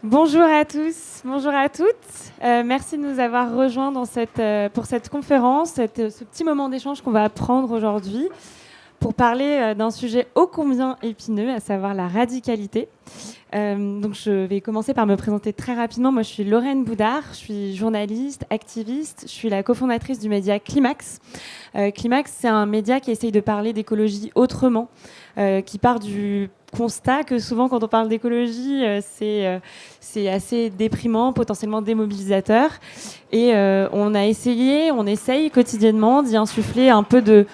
Bonjour à tous, bonjour à toutes. Merci de nous avoir rejoints pour cette conférence, ce petit moment d'échange qu'on va prendre aujourd'hui pour parler d'un sujet ô combien épineux, à savoir la radicalité. Donc je vais commencer par me présenter très rapidement. Moi, je suis Lorraine Boudard, je suis journaliste, activiste, je suis la cofondatrice du média Climax. Climax, c'est un média qui essaye de parler d'écologie autrement, qui part du constat que souvent quand on parle d'écologie, c'est assez déprimant, potentiellement démobilisateur. Et on essaye quotidiennement d'y insuffler un peu de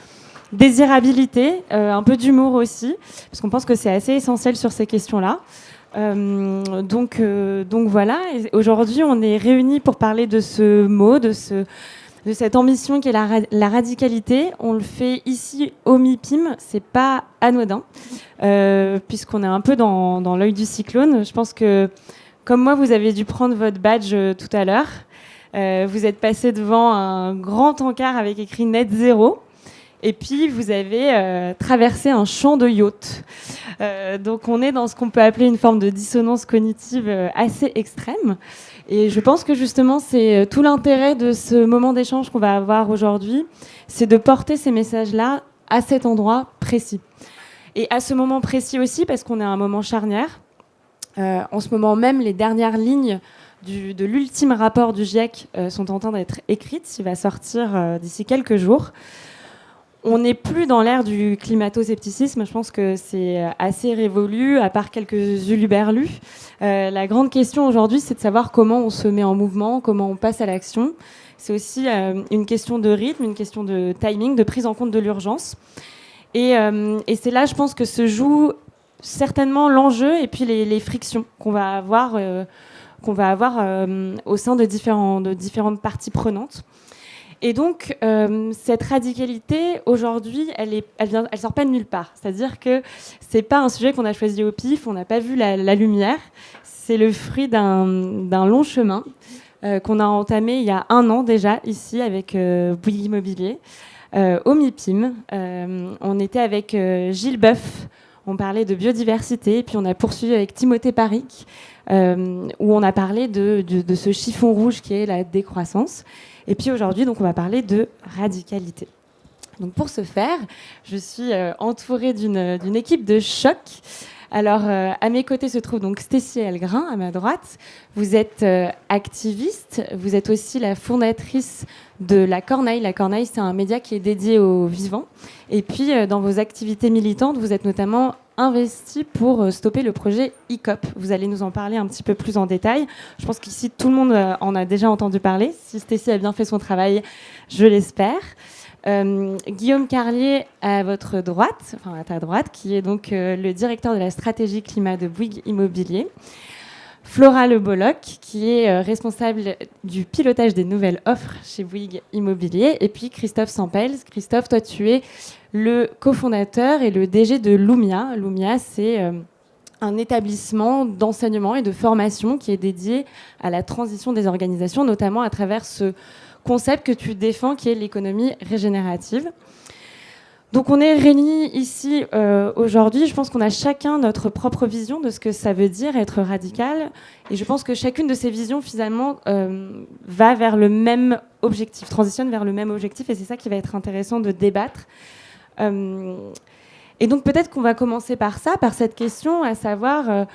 désirabilité, un peu d'humour aussi, parce qu'on pense que c'est assez essentiel sur ces questions-là. Donc voilà, et aujourd'hui on est réunis pour parler de ce mot, de cette ambition qui est la radicalité. On le fait ici au MIPIM, c'est pas anodin, puisqu'on est un peu dans l'œil du cyclone. Je pense que, comme moi, vous avez dû prendre votre badge tout à l'heure. Vous êtes passé devant un grand encart avec écrit Net Zéro. Et puis, vous avez traversé un champ de yacht. Donc, on est dans ce qu'on peut appeler une forme de dissonance cognitive assez extrême. Et je pense que, justement, c'est tout l'intérêt de ce moment d'échange qu'on va avoir aujourd'hui, c'est de porter ces messages-là à cet endroit précis. Et à ce moment précis aussi, parce qu'on est à un moment charnière. En ce moment même, les dernières lignes de l'ultime rapport du GIEC sont en train d'être écrites. Il va sortir d'ici quelques jours. On n'est plus dans l'ère du climato-scepticisme. Je pense que c'est assez révolu, à part quelques huluberlus. La grande question aujourd'hui, c'est de savoir comment on se met en mouvement, comment on passe à l'action. C'est aussi une question de rythme, une question de timing, de prise en compte de l'urgence. Et c'est là, je pense, que se joue certainement l'enjeu et puis les frictions qu'on va avoir au sein de différentes parties prenantes. Et donc, cette radicalité, aujourd'hui, elle sort pas de nulle part. C'est-à-dire que c'est pas un sujet qu'on a choisi au pif, on n'a pas vu la lumière. C'est le fruit d'un long chemin qu'on a entamé il y a 1 an déjà, ici, avec Bouygues Immobilier, au MIPIM. On était avec Gilles Boeuf, on parlait de biodiversité, et puis on a poursuivi avec Timothée Paric, où on a parlé de ce chiffon rouge qui est la décroissance. Et puis aujourd'hui, donc, on va parler de radicalité. Donc pour ce faire, je suis entourée d'une équipe de choc. Alors, à mes côtés se trouve donc Stécie Elgrin, à ma droite. Vous êtes activiste, vous êtes aussi la fondatrice de La Corneille. La Corneille, c'est un média qui est dédié aux vivants. Et puis, dans vos activités militantes, vous êtes notamment investi pour stopper le projet ICOP. Vous allez nous en parler un petit peu plus en détail. Je pense qu'ici, tout le monde en a déjà entendu parler. Si Stécie a bien fait son travail, je l'espère. Guillaume Carlier à votre droite, enfin à ta droite, qui est donc le directeur de la stratégie climat de Bouygues Immobilier. Flora Le Bolloc, qui est responsable du pilotage des nouvelles offres chez Bouygues Immobilier. Et puis Christophe Sampels. Christophe, toi, tu es le cofondateur et le DG de Lumia. Lumia, c'est un établissement d'enseignement et de formation qui est dédié à la transition des organisations, notamment à travers ce concept que tu défends, qui est l'économie régénérative. Donc on est réunis ici aujourd'hui. Je pense qu'on a chacun notre propre vision de ce que ça veut dire être radical. Et je pense que chacune de ces visions, finalement, va vers le même objectif, transitionne vers le même objectif. Et c'est ça qui va être intéressant de débattre. Et donc peut-être qu'on va commencer par ça, par cette question, à savoir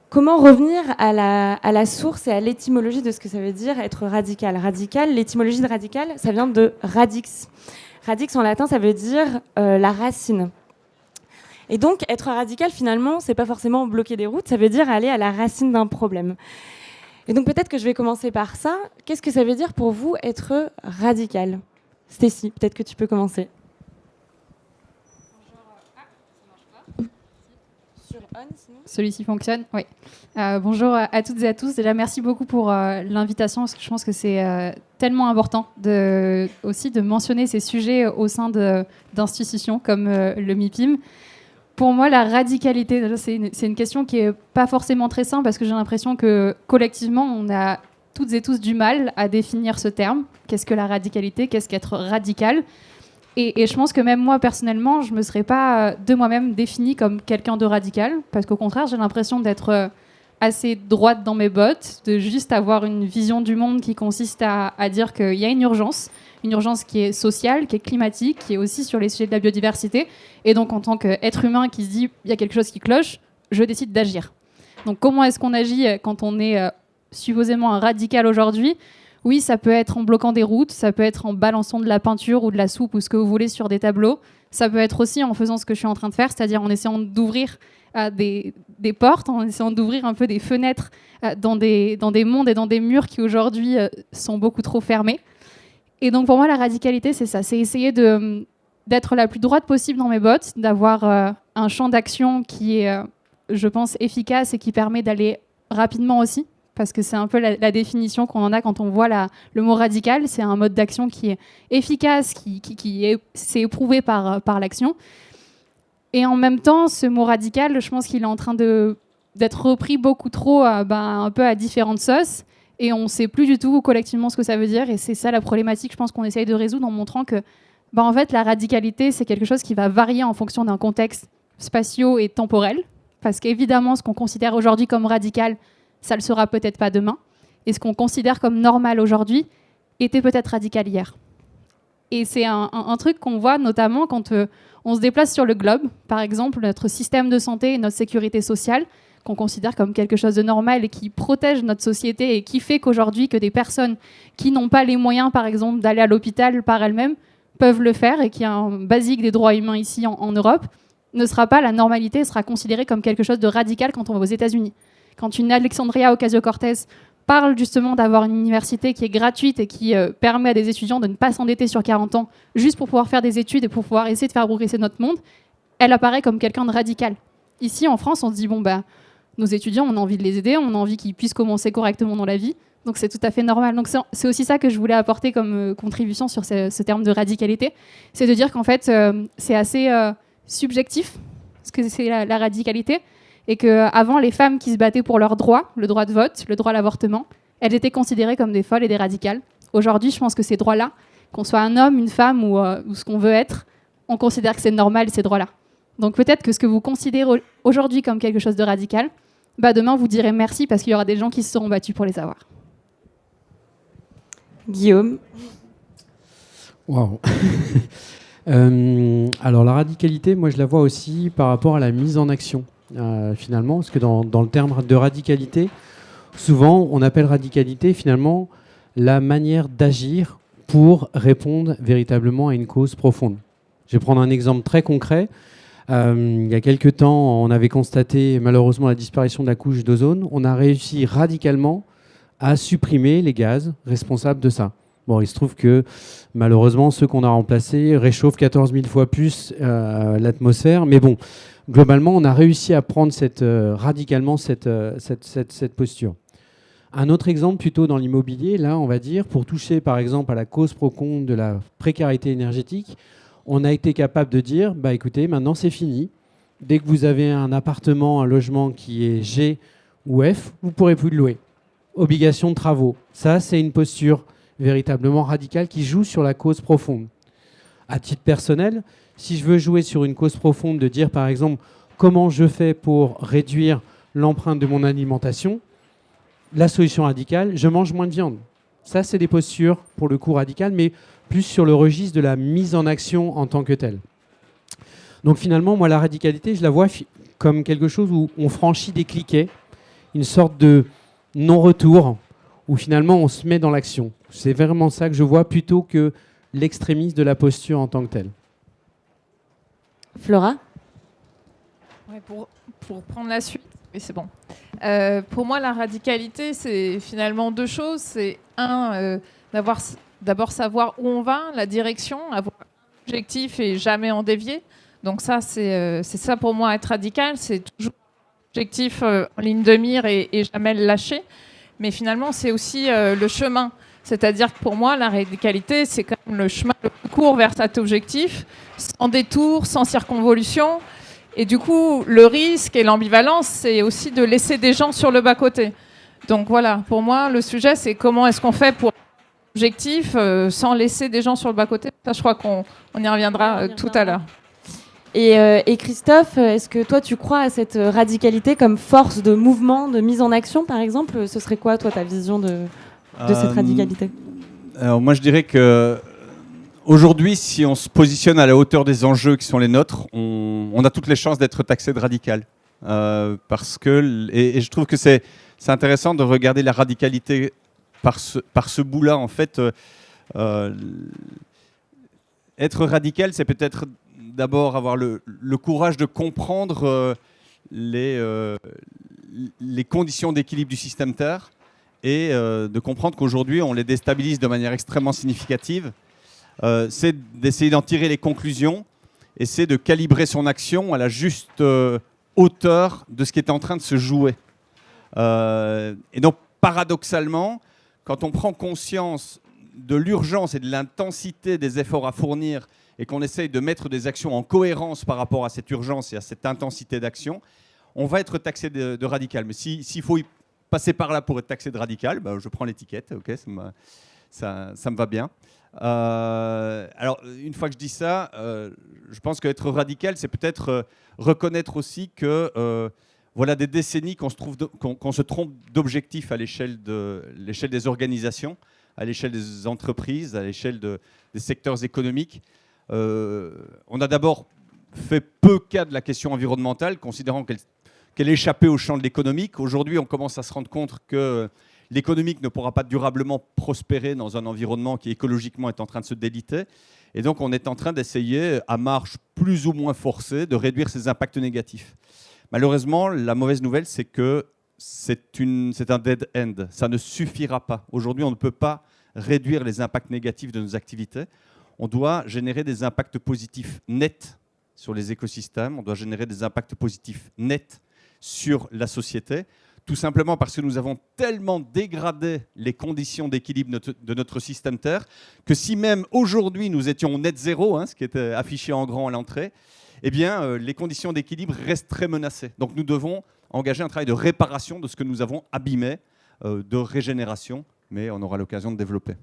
comment revenir à la source et à l'étymologie de ce que ça veut dire être radical. Radical, l'étymologie de radical, ça vient de radix. Radix en latin, ça veut dire la racine. Et donc, être radical, finalement, c'est pas forcément bloquer des routes, ça veut dire aller à la racine d'un problème. Et donc, peut-être que je vais commencer par ça. Qu'est-ce que ça veut dire pour vous être radical ? Stécie, peut-être que tu peux commencer. Celui-ci fonctionne, oui. Bonjour à toutes et à tous. Déjà, merci beaucoup pour l'invitation, parce que je pense que c'est tellement important aussi de mentionner ces sujets au sein d'institutions comme le MIPIM. Pour moi, la radicalité, c'est une question qui n'est pas forcément très simple, parce que j'ai l'impression que collectivement, on a toutes et tous du mal à définir ce terme. Qu'est-ce que la radicalité ? Qu'est-ce qu'être radical ? Et je pense que même moi, personnellement, je ne me serais pas de moi-même définie comme quelqu'un de radical, parce qu'au contraire, j'ai l'impression d'être assez droite dans mes bottes, de juste avoir une vision du monde qui consiste à dire qu'il y a une urgence qui est sociale, qui est climatique, qui est aussi sur les sujets de la biodiversité. Et donc, en tant qu'être humain qui se dit il y a quelque chose qui cloche, je décide d'agir. Donc, comment est-ce qu'on agit quand on est supposément un radical aujourd'hui ? Oui, ça peut être en bloquant des routes, ça peut être en balançant de la peinture ou de la soupe ou ce que vous voulez sur des tableaux. Ça peut être aussi en faisant ce que je suis en train de faire, c'est-à-dire en essayant d'ouvrir des portes, en essayant d'ouvrir un peu des fenêtres dans des mondes et dans des murs qui aujourd'hui sont beaucoup trop fermés. Et donc pour moi, la radicalité, c'est ça, c'est essayer d'être la plus droite possible dans mes bottes, d'avoir un champ d'action qui est, je pense, efficace et qui permet d'aller rapidement aussi, parce que c'est un peu la définition qu'on en a quand on voit le mot radical. C'est un mode d'action qui est efficace, c'est éprouvé par l'action. Et en même temps, ce mot radical, je pense qu'il est en train d'être repris beaucoup trop un peu à différentes sauces. Et on ne sait plus du tout collectivement ce que ça veut dire. Et c'est ça la problématique, je pense, qu'on essaye de résoudre en montrant que en fait, la radicalité, c'est quelque chose qui va varier en fonction d'un contexte spatio et temporel. Parce qu'évidemment, ce qu'on considère aujourd'hui comme radical, ça ne le sera peut-être pas demain. Et ce qu'on considère comme normal aujourd'hui était peut-être radical hier. Et c'est un truc qu'on voit notamment quand on se déplace sur le globe. Par exemple, notre système de santé et notre sécurité sociale, qu'on considère comme quelque chose de normal et qui protège notre société et qui fait qu'aujourd'hui, que des personnes qui n'ont pas les moyens, par exemple, d'aller à l'hôpital par elles-mêmes, peuvent le faire et qui est un basique des droits humains ici en Europe, ne sera pas la normalité, sera considéré comme quelque chose de radical quand on va aux États-Unis. Quand une Alexandria Ocasio-Cortez parle justement d'avoir une université qui est gratuite et qui permet à des étudiants de ne pas s'endetter sur 40 ans juste pour pouvoir faire des études et pour pouvoir essayer de faire progresser notre monde, elle apparaît comme quelqu'un de radical. Ici, en France, on se dit, nos étudiants, on a envie de les aider, on a envie qu'ils puissent commencer correctement dans la vie, donc c'est tout à fait normal. Donc c'est aussi ça que je voulais apporter comme contribution sur ce terme de radicalité, c'est de dire qu'en fait, c'est assez subjectif, ce que c'est la radicalité, et qu'avant, les femmes qui se battaient pour leurs droits, le droit de vote, le droit à l'avortement, elles étaient considérées comme des folles et des radicales. Aujourd'hui, je pense que ces droits-là, qu'on soit un homme, une femme ou ce qu'on veut être, on considère que c'est normal, ces droits-là. Donc peut-être que ce que vous considérez aujourd'hui comme quelque chose de radical, demain, vous direz merci parce qu'il y aura des gens qui se seront battus pour les avoir. Guillaume. Waouh. Alors la radicalité, moi je la vois aussi par rapport à la mise en action. Finalement, parce que dans le terme de radicalité, souvent on appelle radicalité finalement la manière d'agir pour répondre véritablement à une cause profonde. Je vais prendre un exemple très concret. Il y a quelques temps, on avait constaté malheureusement la disparition de la couche d'ozone. On a réussi radicalement à supprimer les gaz responsables de ça. Bon, il se trouve que malheureusement, ceux qu'on a remplacés réchauffent 14 000 fois plus l'atmosphère. Mais bon, globalement, on a réussi à prendre radicalement cette posture. Un autre exemple, plutôt dans l'immobilier, là, on va dire, pour toucher par exemple à la cause profonde de la précarité énergétique, on a été capable de dire, écoutez, maintenant c'est fini. Dès que vous avez un appartement, un logement qui est G ou F, vous ne pourrez plus le louer. Obligation de travaux. Ça, c'est une posture véritablement radicale qui joue sur la cause profonde. À titre personnel, si je veux jouer sur une cause profonde, de dire par exemple comment je fais pour réduire l'empreinte de mon alimentation, la solution radicale, je mange moins de viande. Ça, c'est des postures, pour le coup, radicales, mais plus sur le registre de la mise en action en tant que telle. Donc finalement, moi, la radicalité, je la vois comme quelque chose où on franchit des cliquets, une sorte de non-retour, où finalement on se met dans l'action. C'est vraiment ça que je vois, plutôt que l'extrémisme de la posture en tant que telle. Flora ? Ouais, pour prendre la suite, oui, c'est bon. Pour moi, la radicalité, c'est finalement deux choses. C'est d'abord savoir où on va, la direction, avoir un objectif et jamais en dévier. Donc ça, c'est ça pour moi être radical, c'est toujours objectif en ligne de mire et jamais le lâcher. Mais finalement, c'est aussi le chemin. C'est-à-dire que pour moi, la radicalité, c'est quand même le chemin le plus court vers cet objectif, sans détour, sans circonvolution. Et du coup, le risque et l'ambivalence, c'est aussi de laisser des gens sur le bas-côté. Donc voilà, pour moi, le sujet, c'est comment est-ce qu'on fait pour objectif sans laisser des gens sur le bas-côté. Ça, je crois qu'on y reviendra tout à l'heure. Et Christophe, est-ce que toi, tu crois à cette radicalité comme force de mouvement, de mise en action, par exemple? Ce serait quoi, toi, ta vision de cette radicalité? Alors moi, je dirais que aujourd'hui, si on se positionne à la hauteur des enjeux qui sont les nôtres, on a toutes les chances d'être taxé de radical. Parce que, et je trouve que c'est intéressant de regarder la radicalité par ce bout-là. En fait, être radical, c'est peut-être d'abord avoir le courage de comprendre les conditions d'équilibre du système Terre et de comprendre qu'aujourd'hui, on les déstabilise de manière extrêmement significative. C'est d'essayer d'en tirer les conclusions et c'est de calibrer son action à la juste hauteur de ce qui est en train de se jouer. Et donc, paradoxalement, quand on prend conscience de l'urgence et de l'intensité des efforts à fournir et qu'on essaye de mettre des actions en cohérence par rapport à cette urgence et à cette intensité d'action, on va être taxé de radical. Mais s'il faut y passer par là pour être taxé de radical, bah, je prends l'étiquette, ok, ça me va bien. Alors, une fois que je dis ça, je pense qu'être radical, c'est peut-être reconnaître aussi que voilà des décennies qu'on se trompe d'objectifs à l'échelle des organisations, à l'échelle des entreprises, à l'échelle des secteurs économiques. On a d'abord fait peu cas de la question environnementale, considérant qu'elle échappait au champ de l'économique. Aujourd'hui, on commence à se rendre compte que l'économique ne pourra pas durablement prospérer dans un environnement qui écologiquement est en train de se déliter. Et donc, on est en train d'essayer, à marche plus ou moins forcée, de réduire ses impacts négatifs. Malheureusement, la mauvaise nouvelle, c'est que c'est un dead end. Ça ne suffira pas. Aujourd'hui, on ne peut pas réduire les impacts négatifs de nos activités. On doit générer des impacts positifs nets sur les écosystèmes. On doit générer des impacts positifs nets sur la société. Tout simplement parce que nous avons tellement dégradé les conditions d'équilibre de notre système Terre que si même aujourd'hui nous étions net zéro, ce qui était affiché en grand à l'entrée, eh bien, les conditions d'équilibre restent très menacées. Donc nous devons engager un travail de réparation de ce que nous avons abîmé, de régénération, mais on aura l'occasion de développer.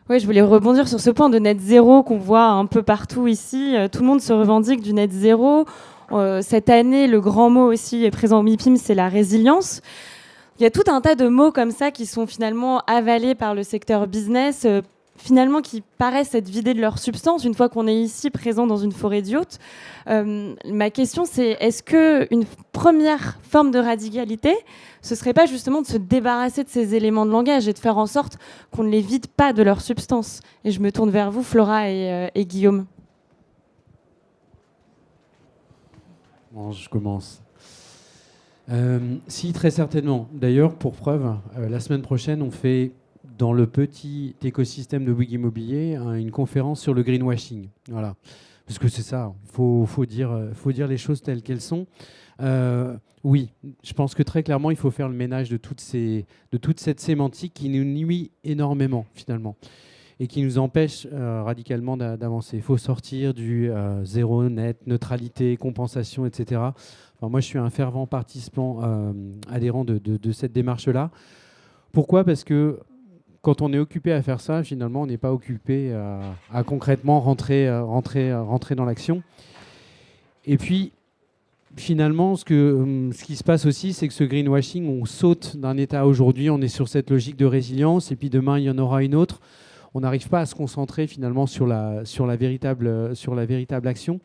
Oui, je voulais rebondir sur ce point de net zéro qu'on voit un peu partout ici. Tout le monde se revendique du net zéro. Cette année, le grand mot aussi est présent au MIPIM, c'est la résilience. Il y a tout un tas de mots comme ça qui sont finalement avalés par le secteur business, finalement qui paraissent être vidés de leur substance une fois qu'on est ici présent dans une forêt d'yachts. Ma question, c'est est-ce qu'une première forme de radicalité, ce ne serait pas justement de se débarrasser de ces éléments de langage et de faire en sorte qu'on ne les vide pas de leur substance? Et je me tourne vers vous, Flora et Guillaume. Bon, je commence. Si, très certainement. D'ailleurs, pour preuve, la semaine prochaine, on fait, dans le petit écosystème de Bouygues Immobilier, une conférence sur le greenwashing. Voilà. Parce que c'est ça, faut dire les choses telles qu'elles sont. Oui, je pense que très clairement, il faut faire le ménage de toute cette sémantique qui nous nuit énormément, finalement, et qui nous empêche radicalement d'avancer. Il faut sortir du zéro net, neutralité, compensation, etc. Enfin, moi, je suis un fervent participant adhérent de cette démarche-là. Pourquoi ? Parce que quand on est occupé à faire ça, finalement, on n'est pas occupé à concrètement rentrer dans l'action. Et puis, finalement, ce qui se passe aussi, c'est que ce greenwashing, on saute d'un état aujourd'hui, on est sur cette logique de résilience, et puis demain, il y en aura une autre. On n'arrive pas à se concentrer finalement sur la véritable action.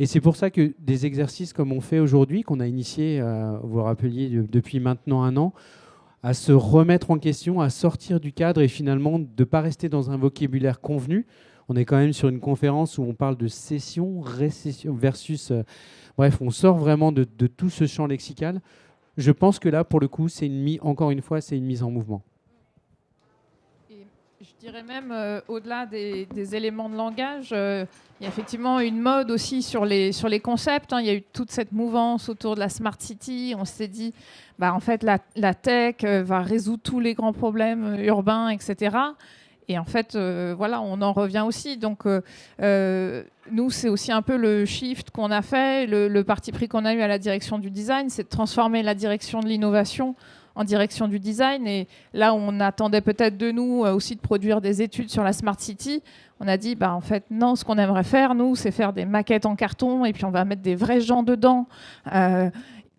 Et c'est pour ça que des exercices comme on fait aujourd'hui, qu'on a initié, vous vous rappeliez, depuis maintenant 1 an, à se remettre en question, à sortir du cadre et finalement de ne pas rester dans un vocabulaire convenu. On est quand même sur une conférence où on parle de cession, récession versus... bref, on sort vraiment de tout ce champ lexical. Je pense que là, pour le coup, encore une fois, c'est une mise en mouvement. Je dirais même, au-delà des éléments de langage, il y a effectivement une mode aussi sur les concepts. Il y a eu toute cette mouvance autour de la Smart City. On s'est dit, en fait, la tech va résoudre tous les grands problèmes urbains, etc. Et en fait, voilà, on en revient aussi. Donc, nous, c'est aussi un peu le shift qu'on a fait, le parti pris qu'on a eu à la direction du design, c'est de transformer la direction de l'innovation en direction du design. Et là, on attendait peut-être de nous aussi de produire des études sur la Smart City. On a dit, en fait, non, ce qu'on aimerait faire, nous, c'est faire des maquettes en carton et puis on va mettre des vrais gens dedans.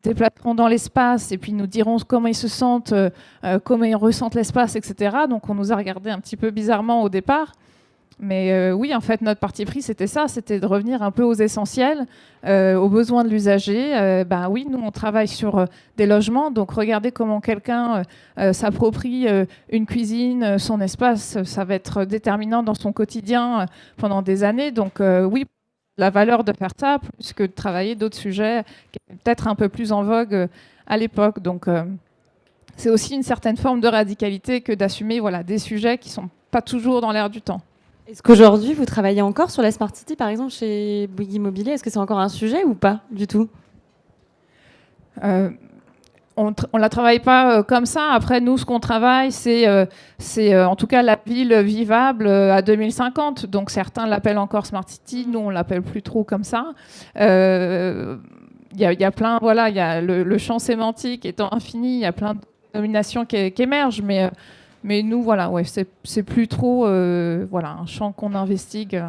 Déplaceront dans l'espace et puis nous diront comment ils se sentent, comment ils ressentent l'espace, etc. Donc on nous a regardé un petit peu bizarrement au départ. Mais oui, en fait, notre parti pris, c'était ça, c'était de revenir un peu aux essentiels, aux besoins de l'usager. Oui, nous, on travaille sur des logements, donc regardez comment quelqu'un s'approprie une cuisine, son espace, ça va être déterminant dans son quotidien pendant des années. Donc oui, la valeur de faire ça, plus que de travailler d'autres sujets qui étaient peut-être un peu plus en vogue à l'époque. Donc c'est aussi une certaine forme de radicalité que d'assumer des sujets qui ne sont pas toujours dans l'air du temps. Est-ce qu'aujourd'hui, vous travaillez encore sur la Smart City, par exemple, chez Bouygues Immobilier? Est-ce que c'est encore un sujet ou pas du tout? On ne la travaille pas comme ça. Après, nous, ce qu'on travaille, c'est en tout cas la ville vivable à 2050. Donc, certains l'appellent encore Smart City. Nous, on ne l'appelle plus trop comme ça. Il y a plein, il y a le champ sémantique étant infini, il y a plein de nominations qui émergent, mais nous, c'est plus trop un champ qu'on investigue.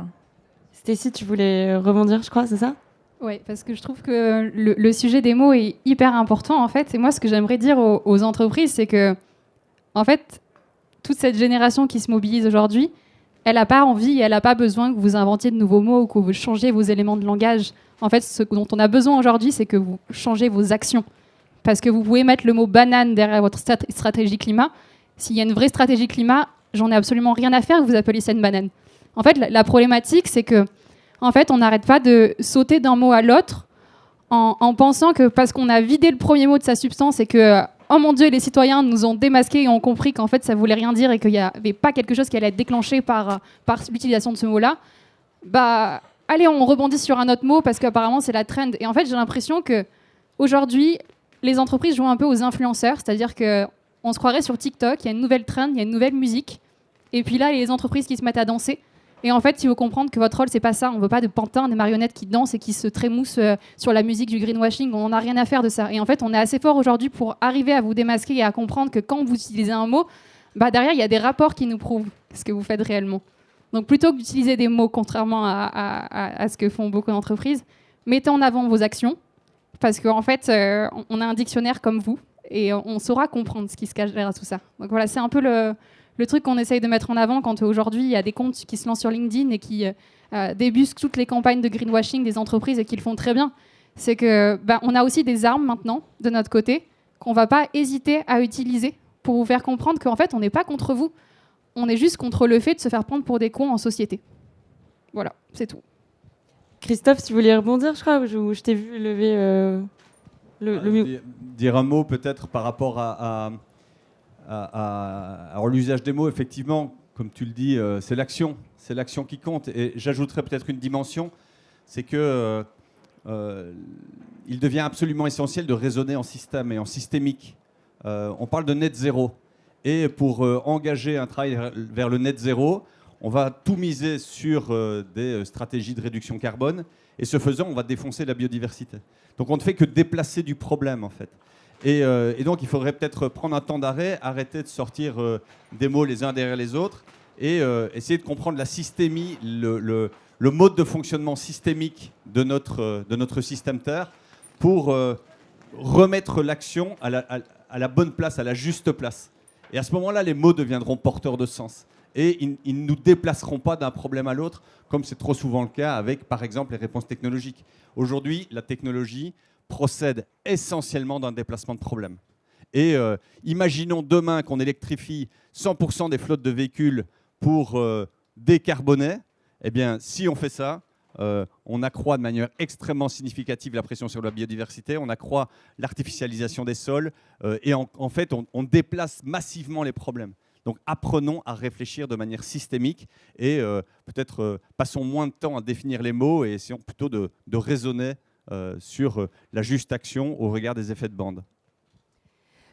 Stécie, tu voulais rebondir, je crois, c'est ça? Oui, parce que je trouve que le sujet des mots est hyper important, en fait. Et moi, ce que j'aimerais dire aux entreprises, c'est que, en fait, toute cette génération qui se mobilise aujourd'hui, elle n'a pas envie, elle n'a pas besoin que vous inventiez de nouveaux mots ou que vous changiez vos éléments de langage. En fait, ce dont on a besoin aujourd'hui, c'est que vous changez vos actions. Parce que vous pouvez mettre le mot banane derrière votre stratégie climat. S'il y a une vraie stratégie climat, j'en ai absolument rien à faire que vous appeliez ça une banane. En fait, la problématique, c'est que en fait, on n'arrête pas de sauter d'un mot à l'autre en pensant que parce qu'on a vidé le premier mot de sa substance et que, oh mon Dieu, les citoyens nous ont démasqués et ont compris qu'en fait, ça voulait rien dire et qu'il n'y avait pas quelque chose qui allait être déclenché par l'utilisation de ce mot-là, allez, on rebondit sur un autre mot parce qu'apparemment, c'est la trend. Et en fait, j'ai l'impression qu'aujourd'hui, les entreprises jouent un peu aux influenceurs, c'est-à-dire qu'on se croirait sur TikTok, il y a une nouvelle trend, il y a une nouvelle musique, et puis là, il y a les entreprises qui se mettent à danser. Et en fait, il faut comprendre que votre rôle, c'est pas ça. On veut pas de pantins, des marionnettes qui dansent et qui se trémoussent sur la musique du greenwashing. On n'a rien à faire de ça. Et en fait, on est assez fort aujourd'hui pour arriver à vous démasquer et à comprendre que quand vous utilisez un mot, derrière, il y a des rapports qui nous prouvent ce que vous faites réellement. Donc, plutôt que d'utiliser des mots, contrairement à ce que font beaucoup d'entreprises, mettez en avant vos actions. Parce qu'en fait, on a un dictionnaire comme vous et on saura comprendre ce qui se cache derrière tout ça. Donc voilà, c'est un peu le truc qu'on essaye de mettre en avant quand aujourd'hui il y a des comptes qui se lancent sur LinkedIn et qui débusquent toutes les campagnes de greenwashing des entreprises et qui le font très bien. C'est que on a aussi des armes maintenant de notre côté qu'on ne va pas hésiter à utiliser pour vous faire comprendre qu'en fait on n'est pas contre vous, on est juste contre le fait de se faire prendre pour des cons en société. Voilà, c'est tout. Christophe, si vous voulez rebondir, je crois, je t'ai vu lever dire un mot peut-être par rapport alors l'usage des mots, effectivement, comme tu le dis, c'est l'action qui compte. Et j'ajouterais peut-être une dimension, c'est que il devient absolument essentiel de raisonner en système et en systémique. On parle de net zéro. Et pour engager un travail vers le net zéro, on va tout miser sur des stratégies de réduction carbone. Et ce faisant, on va défoncer la biodiversité. Donc on ne fait que déplacer du problème, en fait. Et donc, il faudrait peut-être prendre un temps d'arrêt, arrêter de sortir des mots les uns derrière les autres et essayer de comprendre la systémie, le mode de fonctionnement systémique de notre système Terre pour remettre l'action à la bonne place, à la juste place. Et à ce moment-là, les mots deviendront porteurs de sens. Et ils ne nous déplaceront pas d'un problème à l'autre, comme c'est trop souvent le cas avec, par exemple, les réponses technologiques. Aujourd'hui, la technologie procède essentiellement d'un déplacement de problèmes. Et imaginons demain qu'on électrifie 100% des flottes de véhicules pour décarboner. Eh bien, si on fait ça, on accroît de manière extrêmement significative la pression sur la biodiversité, on accroît l'artificialisation des sols et en fait, on déplace massivement les problèmes. Donc, apprenons à réfléchir de manière systémique et peut-être passons moins de temps à définir les mots et essayons plutôt de raisonner sur la juste action au regard des effets de bande.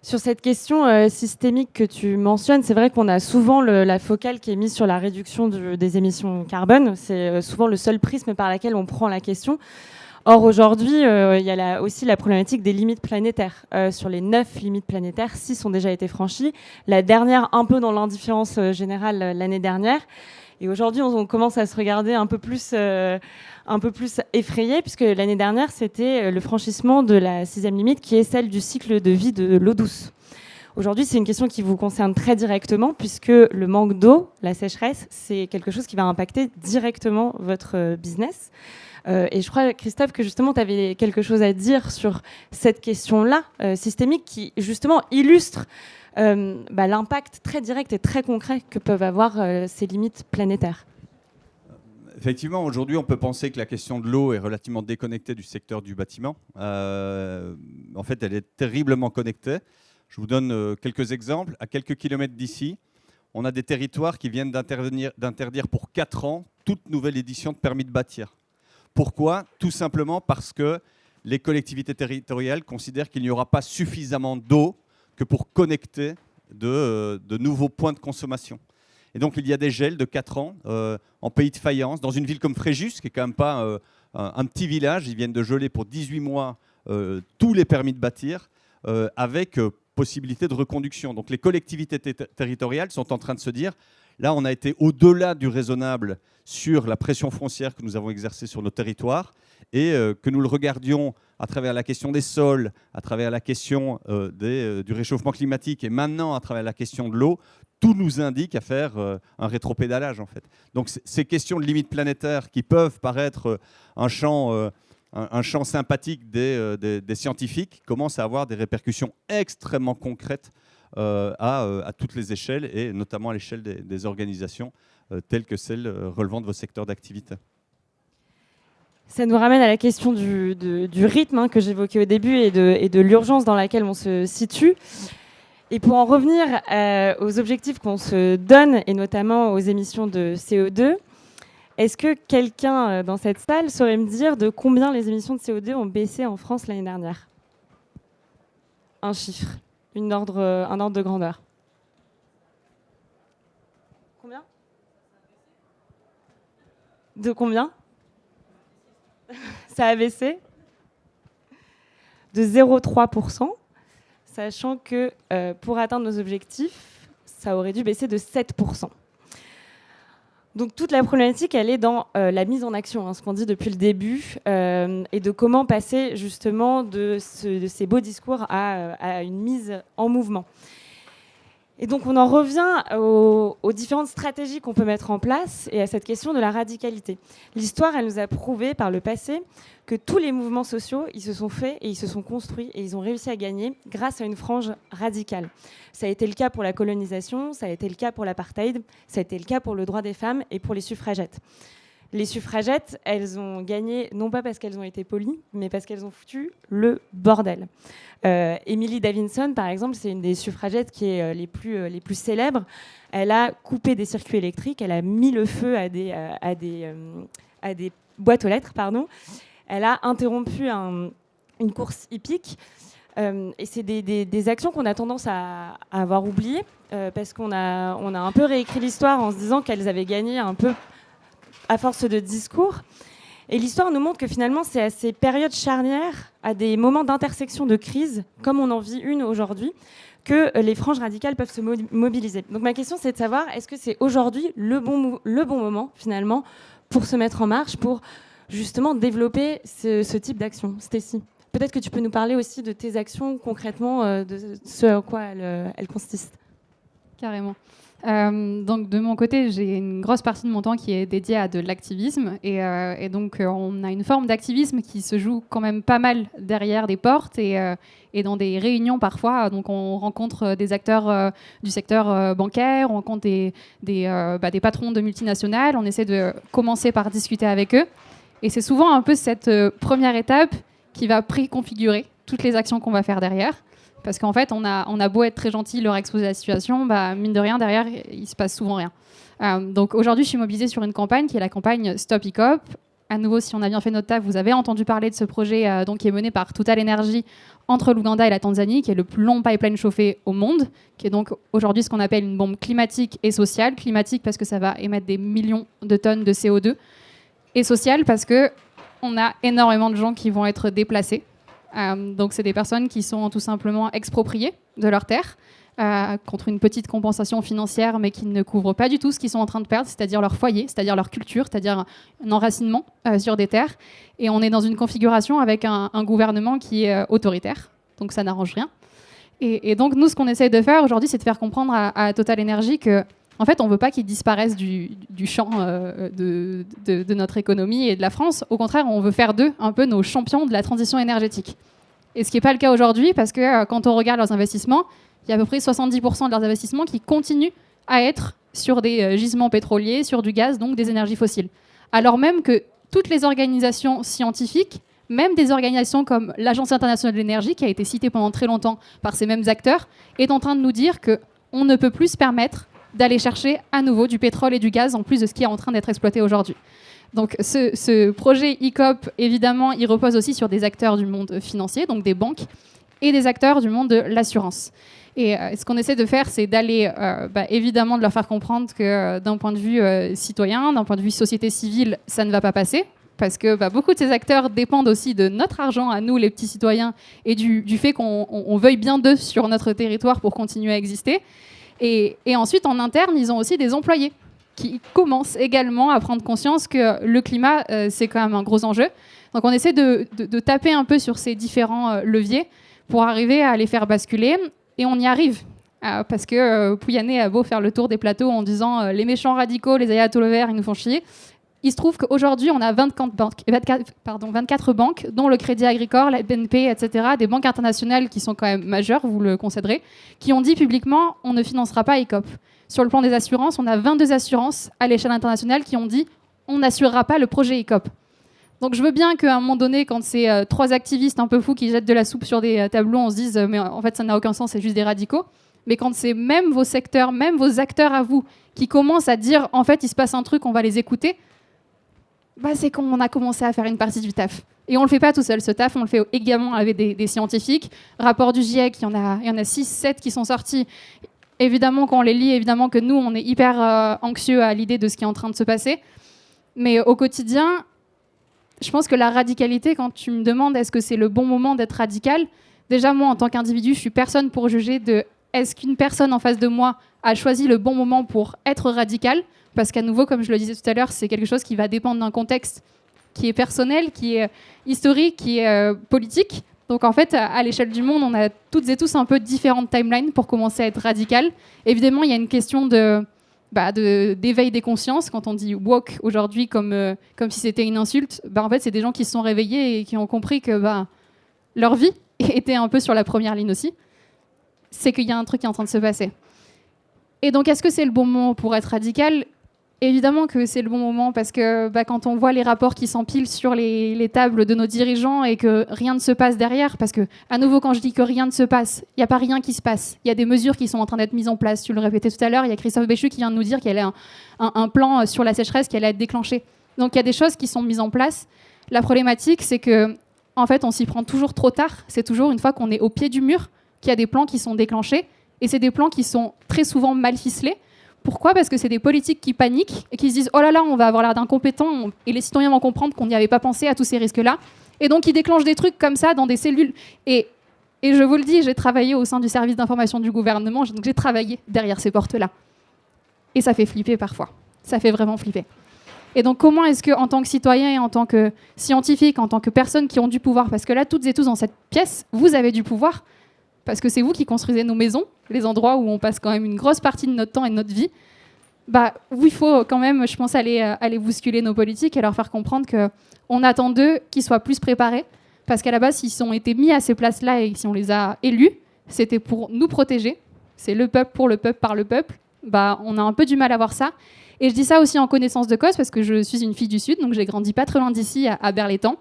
Sur cette question systémique que tu mentionnes, c'est vrai qu'on a souvent la focale qui est mise sur la réduction des émissions carbone. C'est souvent le seul prisme par lequel on prend la question. Or, aujourd'hui, il y a aussi la problématique des limites planétaires. Sur les 9 limites planétaires, 6 ont déjà été franchies. La dernière, un peu dans l'indifférence générale l'année dernière. Et aujourd'hui, on commence à se regarder un peu plus effrayé, puisque l'année dernière, c'était le franchissement de la 6e limite, qui est celle du cycle de vie de l'eau douce. Aujourd'hui, c'est une question qui vous concerne très directement, puisque le manque d'eau, la sécheresse, c'est quelque chose qui va impacter directement votre business. Et je crois, Christophe, que justement, tu avais quelque chose à dire sur cette question-là, systémique, qui justement illustre l'impact très direct et très concret que peuvent avoir ces limites planétaires. Effectivement, aujourd'hui, on peut penser que la question de l'eau est relativement déconnectée du secteur du bâtiment. En fait, elle est terriblement connectée. Je vous donne quelques exemples. À quelques kilomètres d'ici, on a des territoires qui viennent d'interdire pour 4 ans toute nouvelle édition de permis de bâtir. Pourquoi ? Tout simplement parce que les collectivités territoriales considèrent qu'il n'y aura pas suffisamment d'eau que pour connecter de nouveaux points de consommation. Et donc, il y a des gels de 4 ans en pays de faïence, dans une ville comme Fréjus, qui n'est quand même pas un petit village. Ils viennent de geler pour 18 mois tous les permis de bâtir, avec possibilité de reconduction. Donc, les collectivités territoriales sont en train de se dire, là, on a été au-delà du raisonnable sur la pression foncière que nous avons exercée sur nos territoires, et que nous le regardions à travers la question des sols, à travers la question du réchauffement climatique, et maintenant à travers la question de l'eau, tout nous indique à faire un rétropédalage, en fait. Donc ces questions de limites planétaires qui peuvent paraître un champ sympathique des scientifiques commencent à avoir des répercussions extrêmement concrètes à toutes les échelles, et notamment à l'échelle des organisations telles que celles relevant de vos secteurs d'activité. Ça nous ramène à la question du rythme que j'évoquais au début et de l'urgence dans laquelle on se situe. Et pour en revenir aux objectifs qu'on se donne, et notamment aux émissions de CO2, est-ce que quelqu'un dans cette salle saurait me dire de combien les émissions de CO2 ont baissé en France l'année dernière ? Un chiffre, un ordre de grandeur. Combien ? De combien ? Ça a baissé de 0,3%, sachant que pour atteindre nos objectifs, ça aurait dû baisser de 7%. Donc toute la problématique, elle est dans la mise en action, ce qu'on dit depuis le début, et de comment passer justement de ces beaux discours à une mise en mouvement. Et donc on en revient aux différentes stratégies qu'on peut mettre en place et à cette question de la radicalité. L'histoire, elle nous a prouvé par le passé que tous les mouvements sociaux, ils se sont faits et ils se sont construits et ils ont réussi à gagner grâce à une frange radicale. Ça a été le cas pour la colonisation, ça a été le cas pour l'apartheid, ça a été le cas pour le droit des femmes et pour les suffragettes. Les suffragettes, elles ont gagné, non pas parce qu'elles ont été polies, mais parce qu'elles ont foutu le bordel. Emily Davidson, par exemple, c'est une des suffragettes qui est les plus célèbres. Elle a coupé des circuits électriques, elle a mis le feu à des boîtes aux lettres, pardon. Elle a interrompu une course hippique. Et c'est des actions qu'on a tendance à avoir oubliées, parce qu'on a un peu réécrit l'histoire en se disant qu'elles avaient gagné un peu à force de discours. Et l'histoire nous montre que finalement, c'est à ces périodes charnières, à des moments d'intersection de crise, comme on en vit une aujourd'hui, que les franges radicales peuvent se mobiliser. Donc ma question, c'est de savoir, est-ce que c'est aujourd'hui le bon moment, finalement, pour se mettre en marche, pour justement développer ce type d'action ? Stécie, peut-être que tu peux nous parler aussi de tes actions, concrètement, de ce à quoi elles consistent. Carrément. Donc de mon côté, j'ai une grosse partie de mon temps qui est dédiée à de l'activisme et donc on a une forme d'activisme qui se joue quand même pas mal derrière des portes et dans des réunions parfois. Donc on rencontre des acteurs du secteur bancaire, on rencontre des patrons de multinationales, on essaie de commencer par discuter avec eux et c'est souvent un peu cette première étape qui va préconfigurer toutes les actions qu'on va faire derrière. Parce qu'en fait, on a beau être très gentil, leur exposer la situation, mine de rien, derrière, il se passe souvent rien. Donc aujourd'hui, je suis mobilisée sur une campagne qui est la campagne Stop ICOP. À nouveau, si on a bien fait notre taf, vous avez entendu parler de ce projet qui est mené par Total Energy entre l'Ouganda et la Tanzanie, qui est le plus long pipeline chauffé au monde, qui est donc aujourd'hui ce qu'on appelle une bombe climatique et sociale. Climatique parce que ça va émettre des millions de tonnes de CO2. Et sociale parce que on a énormément de gens qui vont être déplacés. Donc c'est des personnes qui sont tout simplement expropriées de leurs terres contre une petite compensation financière, mais qui ne couvre pas du tout ce qu'ils sont en train de perdre, c'est-à-dire leur foyer, c'est-à-dire leur culture, c'est-à-dire un enracinement sur des terres. Et on est dans une configuration avec un gouvernement qui est autoritaire, donc ça n'arrange rien. Et donc nous, ce qu'on essaie de faire aujourd'hui, c'est de faire comprendre à Total Energy que en fait, on ne veut pas qu'ils disparaissent du champ de notre économie et de la France. Au contraire, on veut faire d'eux un peu nos champions de la transition énergétique. Et ce qui n'est pas le cas aujourd'hui, parce que quand on regarde leurs investissements, il y a à peu près 70% de leurs investissements qui continuent à être sur des gisements pétroliers, sur du gaz, donc des énergies fossiles. Alors même que toutes les organisations scientifiques, même des organisations comme l'Agence internationale de l'énergie, qui a été citée pendant très longtemps par ces mêmes acteurs, est en train de nous dire qu'on ne peut plus se permettre d'aller chercher à nouveau du pétrole et du gaz, en plus de ce qui est en train d'être exploité aujourd'hui. Donc ce projet ICOP, évidemment, il repose aussi sur des acteurs du monde financier, donc des banques, et des acteurs du monde de l'assurance. Et ce qu'on essaie de faire, c'est d'aller, évidemment, de leur faire comprendre que d'un point de vue citoyen, d'un point de vue société civile, ça ne va pas passer, parce que beaucoup de ces acteurs dépendent aussi de notre argent, à nous, les petits citoyens, et du fait qu'on veuille bien d'eux sur notre territoire pour continuer à exister. Et ensuite, en interne, ils ont aussi des employés qui commencent également à prendre conscience que le climat, c'est quand même un gros enjeu. Donc on essaie de taper un peu sur ces différents leviers pour arriver à les faire basculer. Et on y arrive. Parce que Pouyanné a beau faire le tour des plateaux en disant les méchants radicaux, les ayatollahs verts, ils nous font chier. Il se trouve qu'aujourd'hui, on a 24 banques, dont le Crédit Agricole, la BNP, etc., des banques internationales qui sont quand même majeures, vous le concéderez, qui ont dit publiquement on ne financera pas ICOP. Sur le plan des assurances, on a 22 assurances à l'échelle internationale qui ont dit on n'assurera pas le projet ICOP. Donc je veux bien qu'à un moment donné, quand c'est 3 activistes un peu fous qui jettent de la soupe sur des tableaux, on se dise mais en fait ça n'a aucun sens, c'est juste des radicaux. Mais quand c'est même vos secteurs, même vos acteurs à vous, qui commencent à dire en fait il se passe un truc, on va les écouter, c'est qu'on a commencé à faire une partie du taf. Et on ne le fait pas tout seul, ce taf, on le fait également avec des scientifiques. Rapport du GIEC, il y en a 6, 7 qui sont sortis. Évidemment, quand on les lit, évidemment que nous, on est hyper anxieux à l'idée de ce qui est en train de se passer. Mais au quotidien, je pense que la radicalité, quand tu me demandes est-ce que c'est le bon moment d'être radical, déjà moi, en tant qu'individu, je suis personne pour juger de est-ce qu'une personne en face de moi a choisi le bon moment pour être radical. Parce qu'à nouveau, comme je le disais tout à l'heure, c'est quelque chose qui va dépendre d'un contexte qui est personnel, qui est historique, qui est politique. Donc en fait, à l'échelle du monde, on a toutes et tous un peu différentes timelines pour commencer à être radical. Évidemment, il y a une question d'éveil des consciences. Quand on dit woke aujourd'hui comme si c'était une insulte, en fait, c'est des gens qui se sont réveillés et qui ont compris que leur vie était un peu sur la première ligne aussi. C'est qu'il y a un truc qui est en train de se passer. Et donc, est-ce que c'est le bon moment pour être radical ? Évidemment que c'est le bon moment parce que quand on voit les rapports qui s'empilent sur les tables de nos dirigeants et que rien ne se passe derrière, parce que, à nouveau, quand je dis que rien ne se passe, il n'y a pas rien qui se passe. Il y a des mesures qui sont en train d'être mises en place. Tu le répétais tout à l'heure, il y a Christophe Béchu qui vient de nous dire qu'il y a un plan sur la sécheresse qui allait être déclenché. Donc il y a des choses qui sont mises en place. La problématique, c'est que, en fait, on s'y prend toujours trop tard. C'est toujours une fois qu'on est au pied du mur qu'il y a des plans qui sont déclenchés. Et c'est des plans qui sont très souvent mal ficelés. Pourquoi ? Parce que c'est des politiques qui paniquent et qui se disent « Oh là là, on va avoir l'air d'incompétents et les citoyens vont comprendre qu'on n'y avait pas pensé à tous ces risques-là. » Et donc, ils déclenchent des trucs comme ça dans des cellules. Et je vous le dis, j'ai travaillé au sein du service d'information du gouvernement, donc j'ai travaillé derrière ces portes-là. Et ça fait flipper parfois. Ça fait vraiment flipper. Et donc, comment est-ce qu'en tant que citoyen et en tant que scientifique, en tant que personnes qui ont du pouvoir, parce que là, toutes et tous dans cette pièce, vous avez du pouvoir, parce que c'est vous qui construisez nos maisons, les endroits où on passe quand même une grosse partie de notre temps et de notre vie, où il faut quand même, je pense, aller bousculer nos politiques et leur faire comprendre qu'on attend d'eux qu'ils soient plus préparés, parce qu'à la base, s'ils ont été mis à ces places-là et si on les a élus, c'était pour nous protéger. C'est le peuple pour le peuple par le peuple. On a un peu du mal à voir ça. Et je dis ça aussi en connaissance de cause, parce que je suis une fille du Sud, donc j'ai grandi pas très loin d'ici, à Berlétan.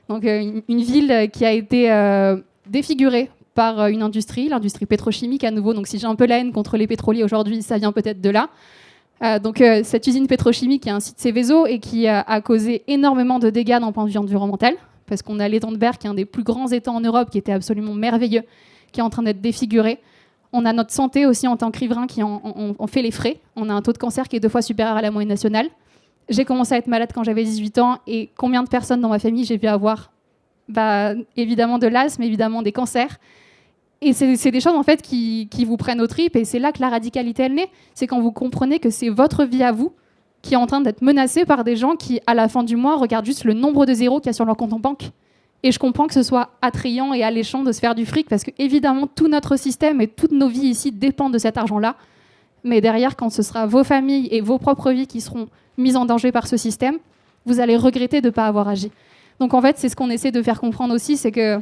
Donc une ville qui a été défigurée par une industrie, l'industrie pétrochimique à nouveau. Donc si j'ai un peu la haine contre les pétroliers aujourd'hui, ça vient peut-être de là. Cette usine pétrochimique qui est un site Seveso et qui a causé énormément de dégâts d'un point de vue environnemental, parce qu'on a l'étang de Berre, qui est un des plus grands étangs en Europe, qui était absolument merveilleux, qui est en train d'être défiguré. On a notre santé aussi en tant que riverains qui en fait les frais. On a un taux de cancer qui est 2 fois supérieur à la moyenne nationale. J'ai commencé à être malade quand j'avais 18 ans et combien de personnes dans ma famille j'ai vu avoir évidemment de l'asthme, évidemment des cancers. Et c'est des choses en fait qui vous prennent aux tripes et c'est là que la radicalité elle naît. C'est quand vous comprenez que c'est votre vie à vous qui est en train d'être menacée par des gens qui, à la fin du mois, regardent juste le nombre de zéros qu'il y a sur leur compte en banque. Et je comprends que ce soit attrayant et alléchant de se faire du fric parce que évidemment tout notre système et toutes nos vies ici dépendent de cet argent-là. Mais derrière, quand ce sera vos familles et vos propres vies qui seront mises en danger par ce système, vous allez regretter de ne pas avoir agi. Donc en fait, c'est ce qu'on essaie de faire comprendre aussi, c'est que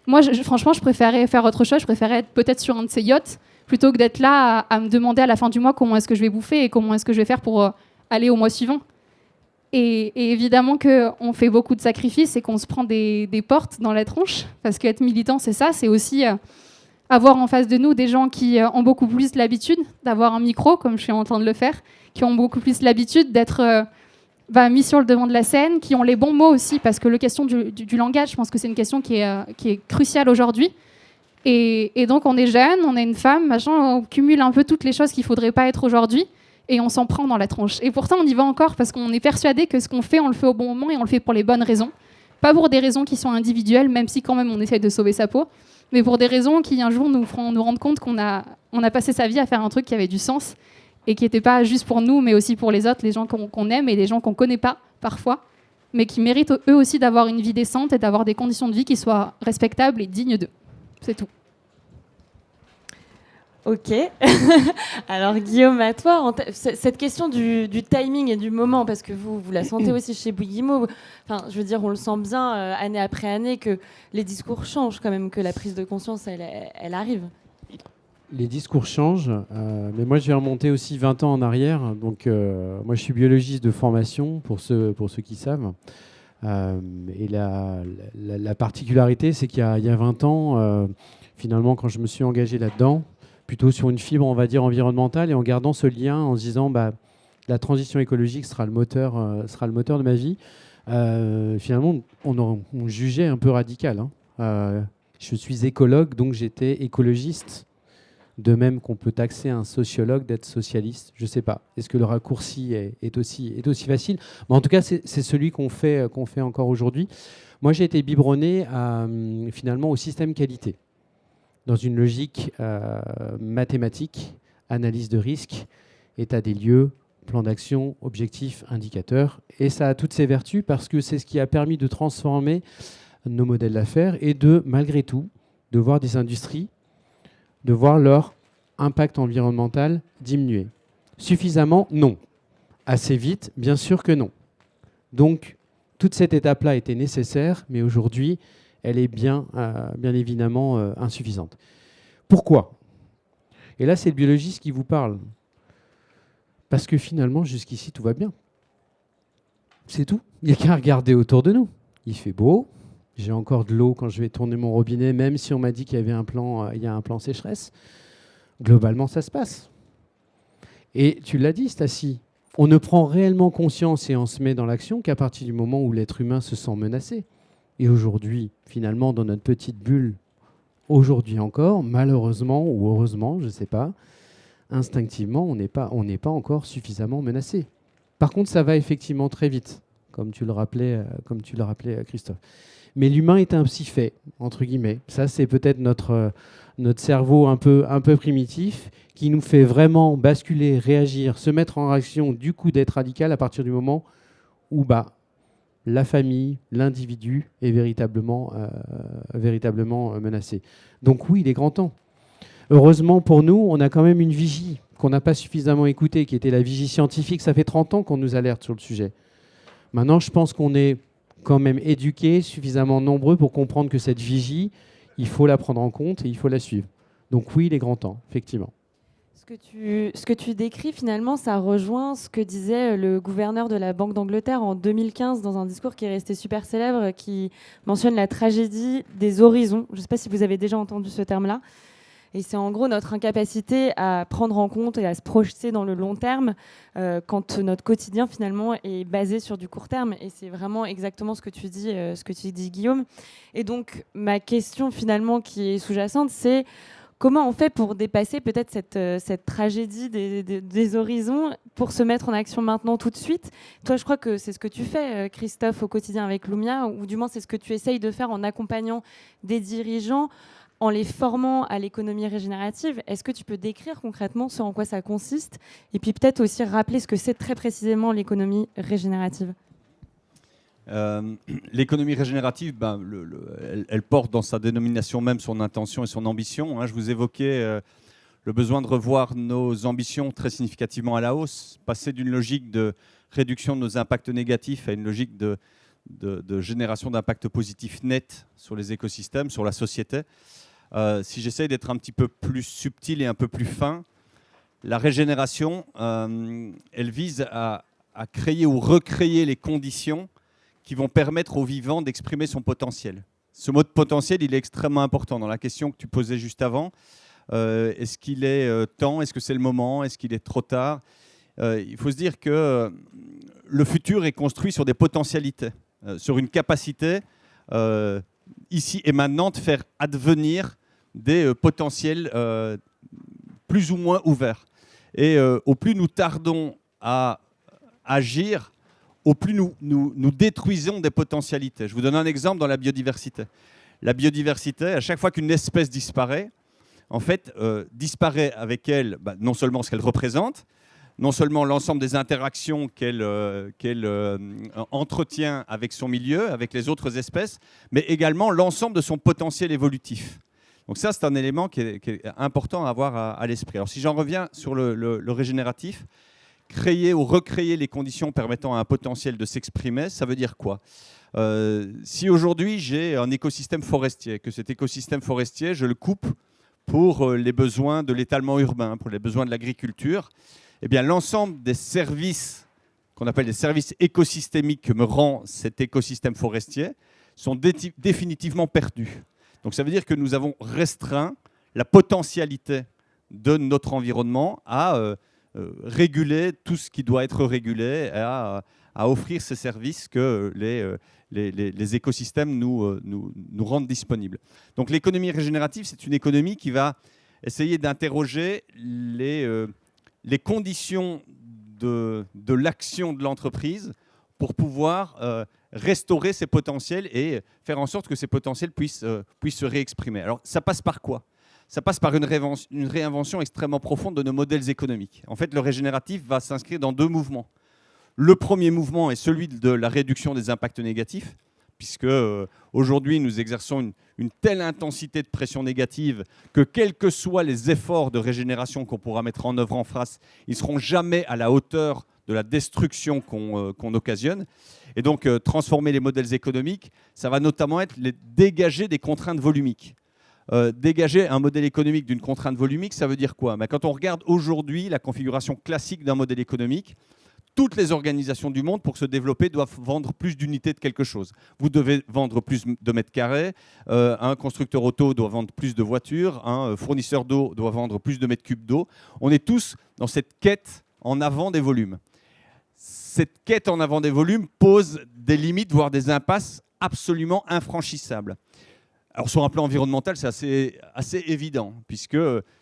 moi, franchement, je préférais faire autre chose. Je préférais être peut-être sur un de ces yachts plutôt que d'être là à me demander à la fin du mois comment est-ce que je vais bouffer et comment est-ce que je vais faire pour aller au mois suivant. Et évidemment qu'on fait beaucoup de sacrifices et qu'on se prend des portes dans la tronche, parce qu'être militant, c'est ça, c'est aussi avoir en face de nous des gens qui ont beaucoup plus l'habitude d'avoir un micro, comme je suis en train de le faire, qui ont beaucoup plus l'habitude d'être mis sur le devant de la scène, qui ont les bons mots aussi, parce que la question du langage, je pense que c'est une question qui est cruciale aujourd'hui. Et donc on est jeune, on est une femme, machin, on cumule un peu toutes les choses qu'il ne faudrait pas être aujourd'hui, et on s'en prend dans la tronche. Et pourtant, on y va encore parce qu'on est persuadé que ce qu'on fait, on le fait au bon moment et on le fait pour les bonnes raisons. Pas pour des raisons qui sont individuelles, même si quand même on essaie de sauver sa peau, mais pour des raisons qui un jour nous feront nous rendre compte qu'on a passé sa vie à faire un truc qui avait du sens et qui n'était pas juste pour nous, mais aussi pour les autres, les gens qu'on aime et les gens qu'on ne connaît pas parfois, mais qui méritent eux aussi d'avoir une vie décente et d'avoir des conditions de vie qui soient respectables et dignes d'eux. C'est tout. Ok. Alors Guillaume, à toi, cette question du timing et du moment, parce que vous la sentez aussi chez Bouyguimo, enfin, je veux dire, on le sent bien année après année que les discours changent quand même, que la prise de conscience, elle arrive. Les discours changent, mais moi je vais remonter aussi 20 ans en arrière. Donc, moi je suis biologiste de formation, pour ceux qui savent. Et la particularité, c'est qu'il y a 20 ans, finalement, quand je me suis engagé là-dedans, plutôt sur une fibre, on va dire, environnementale, et en gardant ce lien, en se disant la transition écologique sera le moteur de ma vie, finalement, on jugeait un peu radical. Je suis écologue, donc j'étais écologiste. De même qu'on peut taxer un sociologue d'être socialiste, je ne sais pas. Est-ce que le raccourci est aussi facile ? Mais en tout cas, c'est celui qu'on fait encore aujourd'hui. Moi, j'ai été biberonné finalement au système qualité, dans une logique mathématique, analyse de risque, état des lieux, plan d'action, objectifs, indicateurs. Et ça a toutes ses vertus parce que c'est ce qui a permis de transformer nos modèles d'affaires et malgré tout, de voir des industries, de voir leur impact environnemental diminuer. Suffisamment, non. Assez vite, bien sûr que non. Donc, toute cette étape-là était nécessaire, mais aujourd'hui, elle est bien évidemment insuffisante. Pourquoi ? Et là, c'est le biologiste qui vous parle. Parce que finalement, jusqu'ici, tout va bien. C'est tout. Il n'y a qu'à regarder autour de nous. Il fait beau. J'ai encore de l'eau quand je vais tourner mon robinet, même si on m'a dit qu'il y avait un plan sécheresse. Globalement, ça se passe. Et tu l'as dit, Stacy, on ne prend réellement conscience et on se met dans l'action qu'à partir du moment où l'être humain se sent menacé. Et aujourd'hui, finalement, dans notre petite bulle, aujourd'hui encore, malheureusement ou heureusement, je ne sais pas, instinctivement, on n'est pas encore suffisamment menacé. Par contre, ça va effectivement très vite, comme tu le rappelais, Christophe. Mais l'humain est un psy fait, entre guillemets. Ça, c'est peut-être notre cerveau un peu primitif qui nous fait vraiment basculer, réagir, se mettre en action, du coup d'être radical à partir du moment où la famille, l'individu est véritablement menacé. Donc oui, il est grand temps. Heureusement pour nous, on a quand même une vigie qu'on n'a pas suffisamment écoutée, qui était la vigie scientifique. Ça fait 30 ans qu'on nous alerte sur le sujet. Maintenant, je pense qu'on est quand même éduqués, suffisamment nombreux pour comprendre que cette vigie, il faut la prendre en compte et il faut la suivre. Donc oui, il est grand temps, effectivement. Ce que tu décris, finalement, ça rejoint ce que disait le gouverneur de la Banque d'Angleterre en 2015 dans un discours qui est resté super célèbre, qui mentionne la tragédie des horizons. Je ne sais pas si vous avez déjà entendu ce terme-là. Et c'est en gros notre incapacité à prendre en compte et à se projeter dans le long terme quand notre quotidien finalement est basé sur du court terme. Et c'est vraiment exactement ce que tu dis Guillaume. Et donc ma question finalement qui est sous-jacente, c'est Comment on fait pour dépasser peut-être cette tragédie des horizons pour se mettre en action maintenant tout de suite? Toi, je crois que c'est ce que tu fais, Christophe, au quotidien avec Lumia, ou du moins c'est ce que tu essayes de faire en accompagnant des dirigeants, en les formant à l'économie régénérative. Est-ce que tu peux décrire concrètement ce en quoi ça consiste? Et puis peut-être aussi rappeler ce que c'est très précisément l'économie régénérative. L'économie régénérative, elle porte dans sa dénomination même son intention et son ambition. Hein. Je vous évoquais le besoin de revoir nos ambitions très significativement à la hausse, passer d'une logique de réduction de nos impacts négatifs à une logique de génération d'impact positif net sur les écosystèmes, sur la société. Si j'essaye d'être un petit peu plus subtil et un peu plus fin, la régénération, elle vise à créer ou recréer les conditions qui vont permettre au vivant d'exprimer son potentiel. Ce mot de potentiel, il est extrêmement important dans la question que tu posais juste avant. Est-ce qu'il est temps? Est-ce que c'est le moment? Est-ce qu'il est trop tard? Il faut se dire que le futur est construit sur des potentialités, sur une capacité ici et maintenant de faire advenir des potentiels plus ou moins ouverts. Et au plus nous tardons à agir, au plus nous détruisons des potentialités. Je vous donne un exemple dans la biodiversité. La biodiversité, à chaque fois qu'une espèce disparaît, en fait, disparaît avec elle non seulement ce qu'elle représente, non seulement l'ensemble des interactions qu'elle entretient avec son milieu, avec les autres espèces, mais également l'ensemble de son potentiel évolutif. Donc ça, c'est un élément qui est important à avoir à l'esprit. Alors si j'en reviens sur le régénératif, créer ou recréer les conditions permettant à un potentiel de s'exprimer, ça veut dire quoi? Si aujourd'hui j'ai un écosystème forestier, que cet écosystème forestier, je le coupe pour les besoins de l'étalement urbain, pour les besoins de l'agriculture, eh bien l'ensemble des services qu'on appelle des services écosystémiques que me rend cet écosystème forestier sont définitivement perdus. Donc ça veut dire que nous avons restreint la potentialité de notre environnement à réguler tout ce qui doit être régulé, à offrir ces services que les écosystèmes nous rendent disponibles. Donc l'économie régénérative, c'est une économie qui va essayer d'interroger les conditions de l'action de l'entreprise pour pouvoir restaurer ses potentiels et faire en sorte que ces potentiels puissent se réexprimer. Alors ça passe par quoi? Ça passe par une réinvention extrêmement profonde de nos modèles économiques. En fait, le régénératif va s'inscrire dans deux mouvements. Le premier mouvement est celui de la réduction des impacts négatifs, puisque aujourd'hui, nous exerçons une telle intensité de pression négative que quels que soient les efforts de régénération qu'on pourra mettre en œuvre en face, ils ne seront jamais à la hauteur de la destruction qu'on occasionne. Et donc, transformer les modèles économiques, ça va notamment être dégager des contraintes volumiques. Dégager un modèle économique d'une contrainte volumique, ça veut dire quoi? Quand on regarde aujourd'hui la configuration classique d'un modèle économique, toutes les organisations du monde, pour se développer, doivent vendre plus d'unités de quelque chose. Vous devez vendre plus de mètres carrés, un constructeur auto doit vendre plus de voitures, un fournisseur d'eau doit vendre plus de mètres cubes d'eau. On est tous dans cette quête en avant des volumes. Cette quête en avant des volumes pose des limites, voire des impasses absolument infranchissables. Alors sur un plan environnemental, c'est assez évident, puisque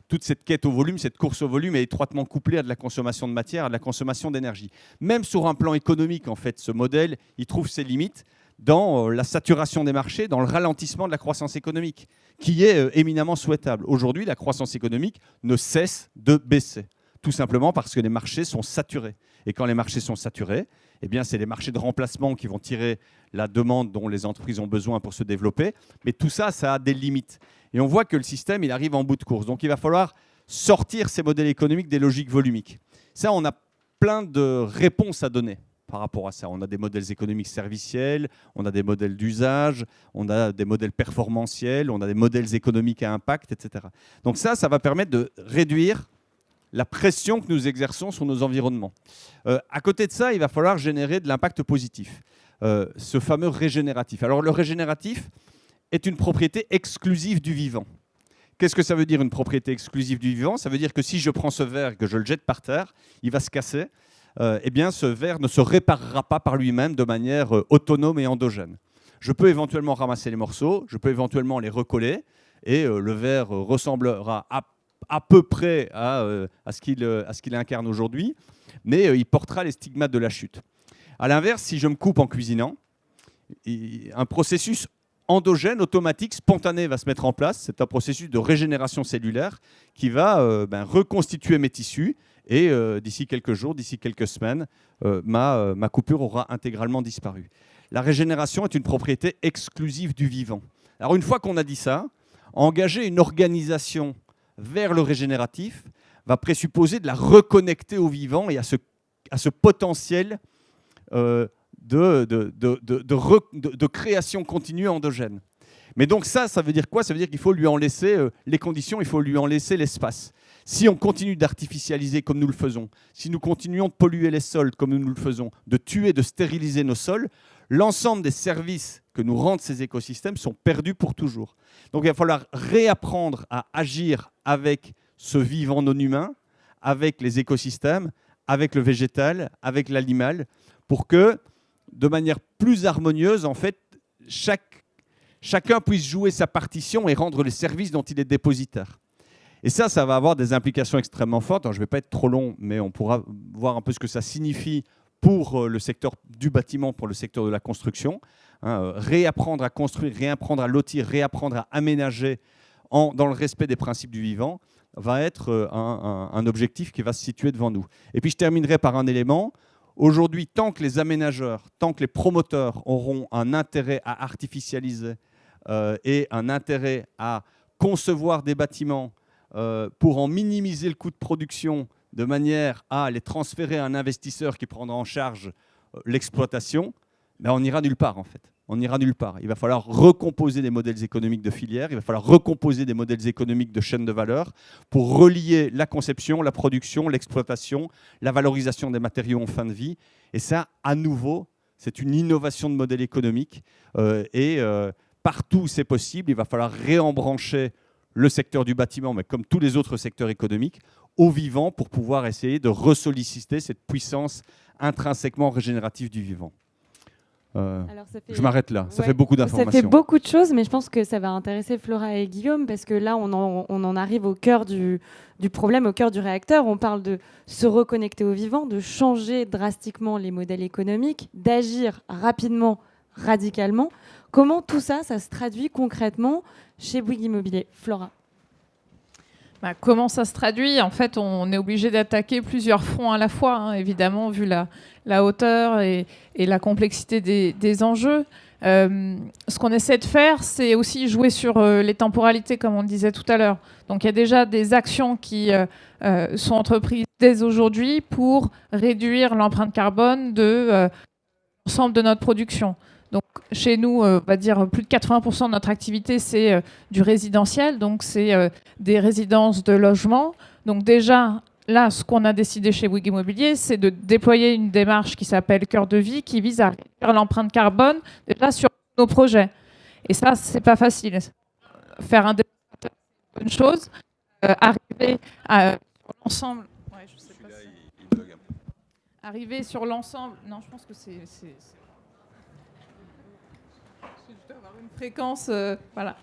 toute cette quête au volume, cette course au volume est étroitement couplée à de la consommation de matière, à de la consommation d'énergie. Même sur un plan économique, en fait, ce modèle, il trouve ses limites dans la saturation des marchés, dans le ralentissement de la croissance économique, qui est éminemment souhaitable. Aujourd'hui, la croissance économique ne cesse de baisser, tout simplement parce que les marchés sont saturés. Et quand les marchés sont saturés, eh bien, c'est les marchés de remplacement qui vont tirer la demande dont les entreprises ont besoin pour se développer. Mais tout ça, ça a des limites. Et on voit que le système, il arrive en bout de course. Donc, il va falloir sortir ces modèles économiques des logiques volumiques. Ça, on a plein de réponses à donner par rapport à ça. On a des modèles économiques serviciels, on a des modèles d'usage, on a des modèles performantiels, on a des modèles économiques à impact, etc. Donc ça va permettre de réduire la pression que nous exerçons sur nos environnements. À côté de ça, il va falloir générer de l'impact positif, ce fameux régénératif. Alors le régénératif est une propriété exclusive du vivant. Qu'est-ce que ça veut dire une propriété exclusive du vivant? Ça veut dire que si je prends ce verre et que je le jette par terre, il va se casser. Eh bien, ce verre ne se réparera pas par lui-même de manière autonome et endogène. Je peux éventuellement ramasser les morceaux, je peux éventuellement les recoller, et le verre ressemblera à peu près à ce qu'il incarne aujourd'hui, mais il portera les stigmates de la chute. À l'inverse, si je me coupe en cuisinant, un processus endogène, automatique, spontané va se mettre en place. C'est un processus de régénération cellulaire qui va reconstituer mes tissus. Et d'ici quelques jours, d'ici quelques semaines, ma coupure aura intégralement disparu. La régénération est une propriété exclusive du vivant. Alors une fois qu'on a dit ça, engager une organisation vers le régénératif va présupposer de la reconnecter au vivant et à ce potentiel de création continue endogène. Mais donc ça veut dire quoi? Ça veut dire qu'il faut lui en laisser les conditions, il faut lui en laisser l'espace. Si on continue d'artificialiser comme nous le faisons, si nous continuons de polluer les sols comme nous le faisons, de tuer, de stériliser nos sols, l'ensemble des services que nous rendent ces écosystèmes sont perdus pour toujours. Donc il va falloir réapprendre à agir avec ce vivant non humain, avec les écosystèmes, avec le végétal, avec l'animal, pour que, de manière plus harmonieuse, en fait, chacun puisse jouer sa partition et rendre les services dont il est dépositaire. Et ça va avoir des implications extrêmement fortes. Alors, je ne vais pas être trop long, mais on pourra voir un peu ce que ça signifie pour le secteur du bâtiment, pour le secteur de la construction. Réapprendre à construire, réapprendre à lotir, réapprendre à aménager dans le respect des principes du vivant va être un objectif qui va se situer devant nous. Et puis je terminerai par un élément. Aujourd'hui, tant que les aménageurs, tant que les promoteurs auront un intérêt à artificialiser et un intérêt à concevoir des bâtiments pour en minimiser le coût de production de manière à les transférer à un investisseur qui prendra en charge l'exploitation, on n'ira nulle part en fait. On n'ira nulle part. Il va falloir recomposer des modèles économiques de filière, il va falloir recomposer des modèles économiques de chaîne de valeur pour relier la conception, la production, l'exploitation, la valorisation des matériaux en fin de vie. Et ça, à nouveau, c'est une innovation de modèle économique. Partout où c'est possible, il va falloir réembrancher le secteur du bâtiment, mais comme tous les autres secteurs économiques, au vivant pour pouvoir essayer de ressolliciter cette puissance intrinsèquement régénérative du vivant. Je m'arrête là, ça fait beaucoup d'informations. Ça fait beaucoup de choses, mais je pense que ça va intéresser Flora et Guillaume, parce que là, on en arrive au cœur du problème, au cœur du réacteur. On parle de se reconnecter au vivant, de changer drastiquement les modèles économiques, d'agir rapidement, radicalement. Comment tout ça, ça se traduit concrètement chez Bouygues Immobilier? Flora. Comment ça se traduit? En fait, on est obligé d'attaquer plusieurs fronts à la fois, évidemment, vu la hauteur et la complexité des enjeux. Ce qu'on essaie de faire, c'est aussi jouer sur les temporalités, comme on le disait tout à l'heure. Donc, il y a déjà des actions qui sont entreprises dès aujourd'hui pour réduire l'empreinte carbone de l'ensemble de notre production. Donc, chez nous, on va dire plus de 80% de notre activité, c'est du résidentiel. Donc, c'est des résidences de logement. Donc, déjà, là, ce qu'on a décidé chez Bouygues Immobilier, c'est de déployer une démarche qui s'appelle Cœur de Vie, qui vise à réduire l'empreinte carbone déjà sur nos projets. Et ça, c'est pas facile. Faire un démonstrateur, c'est une chose. Arriver sur l'ensemble. Ouais, je sais pas si... Arriver sur l'ensemble. Non, je pense que c'est... Je dois avoir une fréquence, voilà.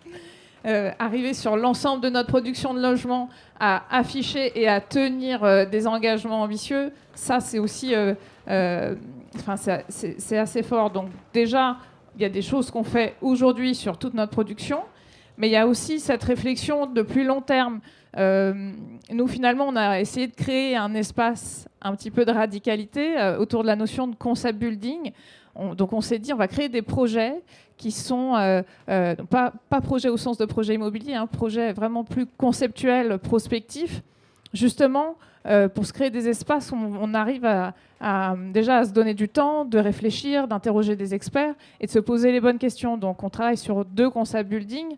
Arriver sur l'ensemble de notre production de logements à afficher et à tenir des engagements ambitieux, ça c'est aussi, c'est assez fort. Donc déjà, il y a des choses qu'on fait aujourd'hui sur toute notre production, mais il y a aussi cette réflexion de plus long terme. Nous, finalement, on a essayé de créer un espace un petit peu de radicalité autour de la notion de concept building. Donc on s'est dit, on va créer des projets qui sont pas projets au sens de projet immobilier, projets vraiment plus conceptuels, prospectifs, justement pour se créer des espaces où on arrive déjà à se donner du temps, de réfléchir, d'interroger des experts et de se poser les bonnes questions. Donc on travaille sur 2 concept building.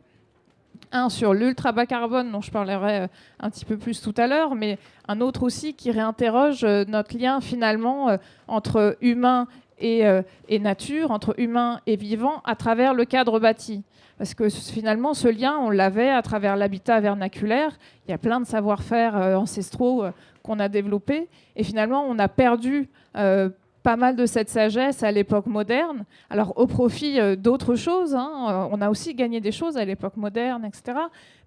Un sur l'ultra bas carbone, dont je parlerai un petit peu plus tout à l'heure, mais un autre aussi qui réinterroge notre lien finalement entre humain et nature, entre humain et vivant, à travers le cadre bâti. Parce que finalement, ce lien, on l'avait à travers l'habitat vernaculaire. Il y a plein de savoir-faire ancestraux qu'on a développés. Et finalement, on a perdu pas mal de cette sagesse à l'époque moderne, alors au profit d'autres choses. On a aussi gagné des choses à l'époque moderne, etc.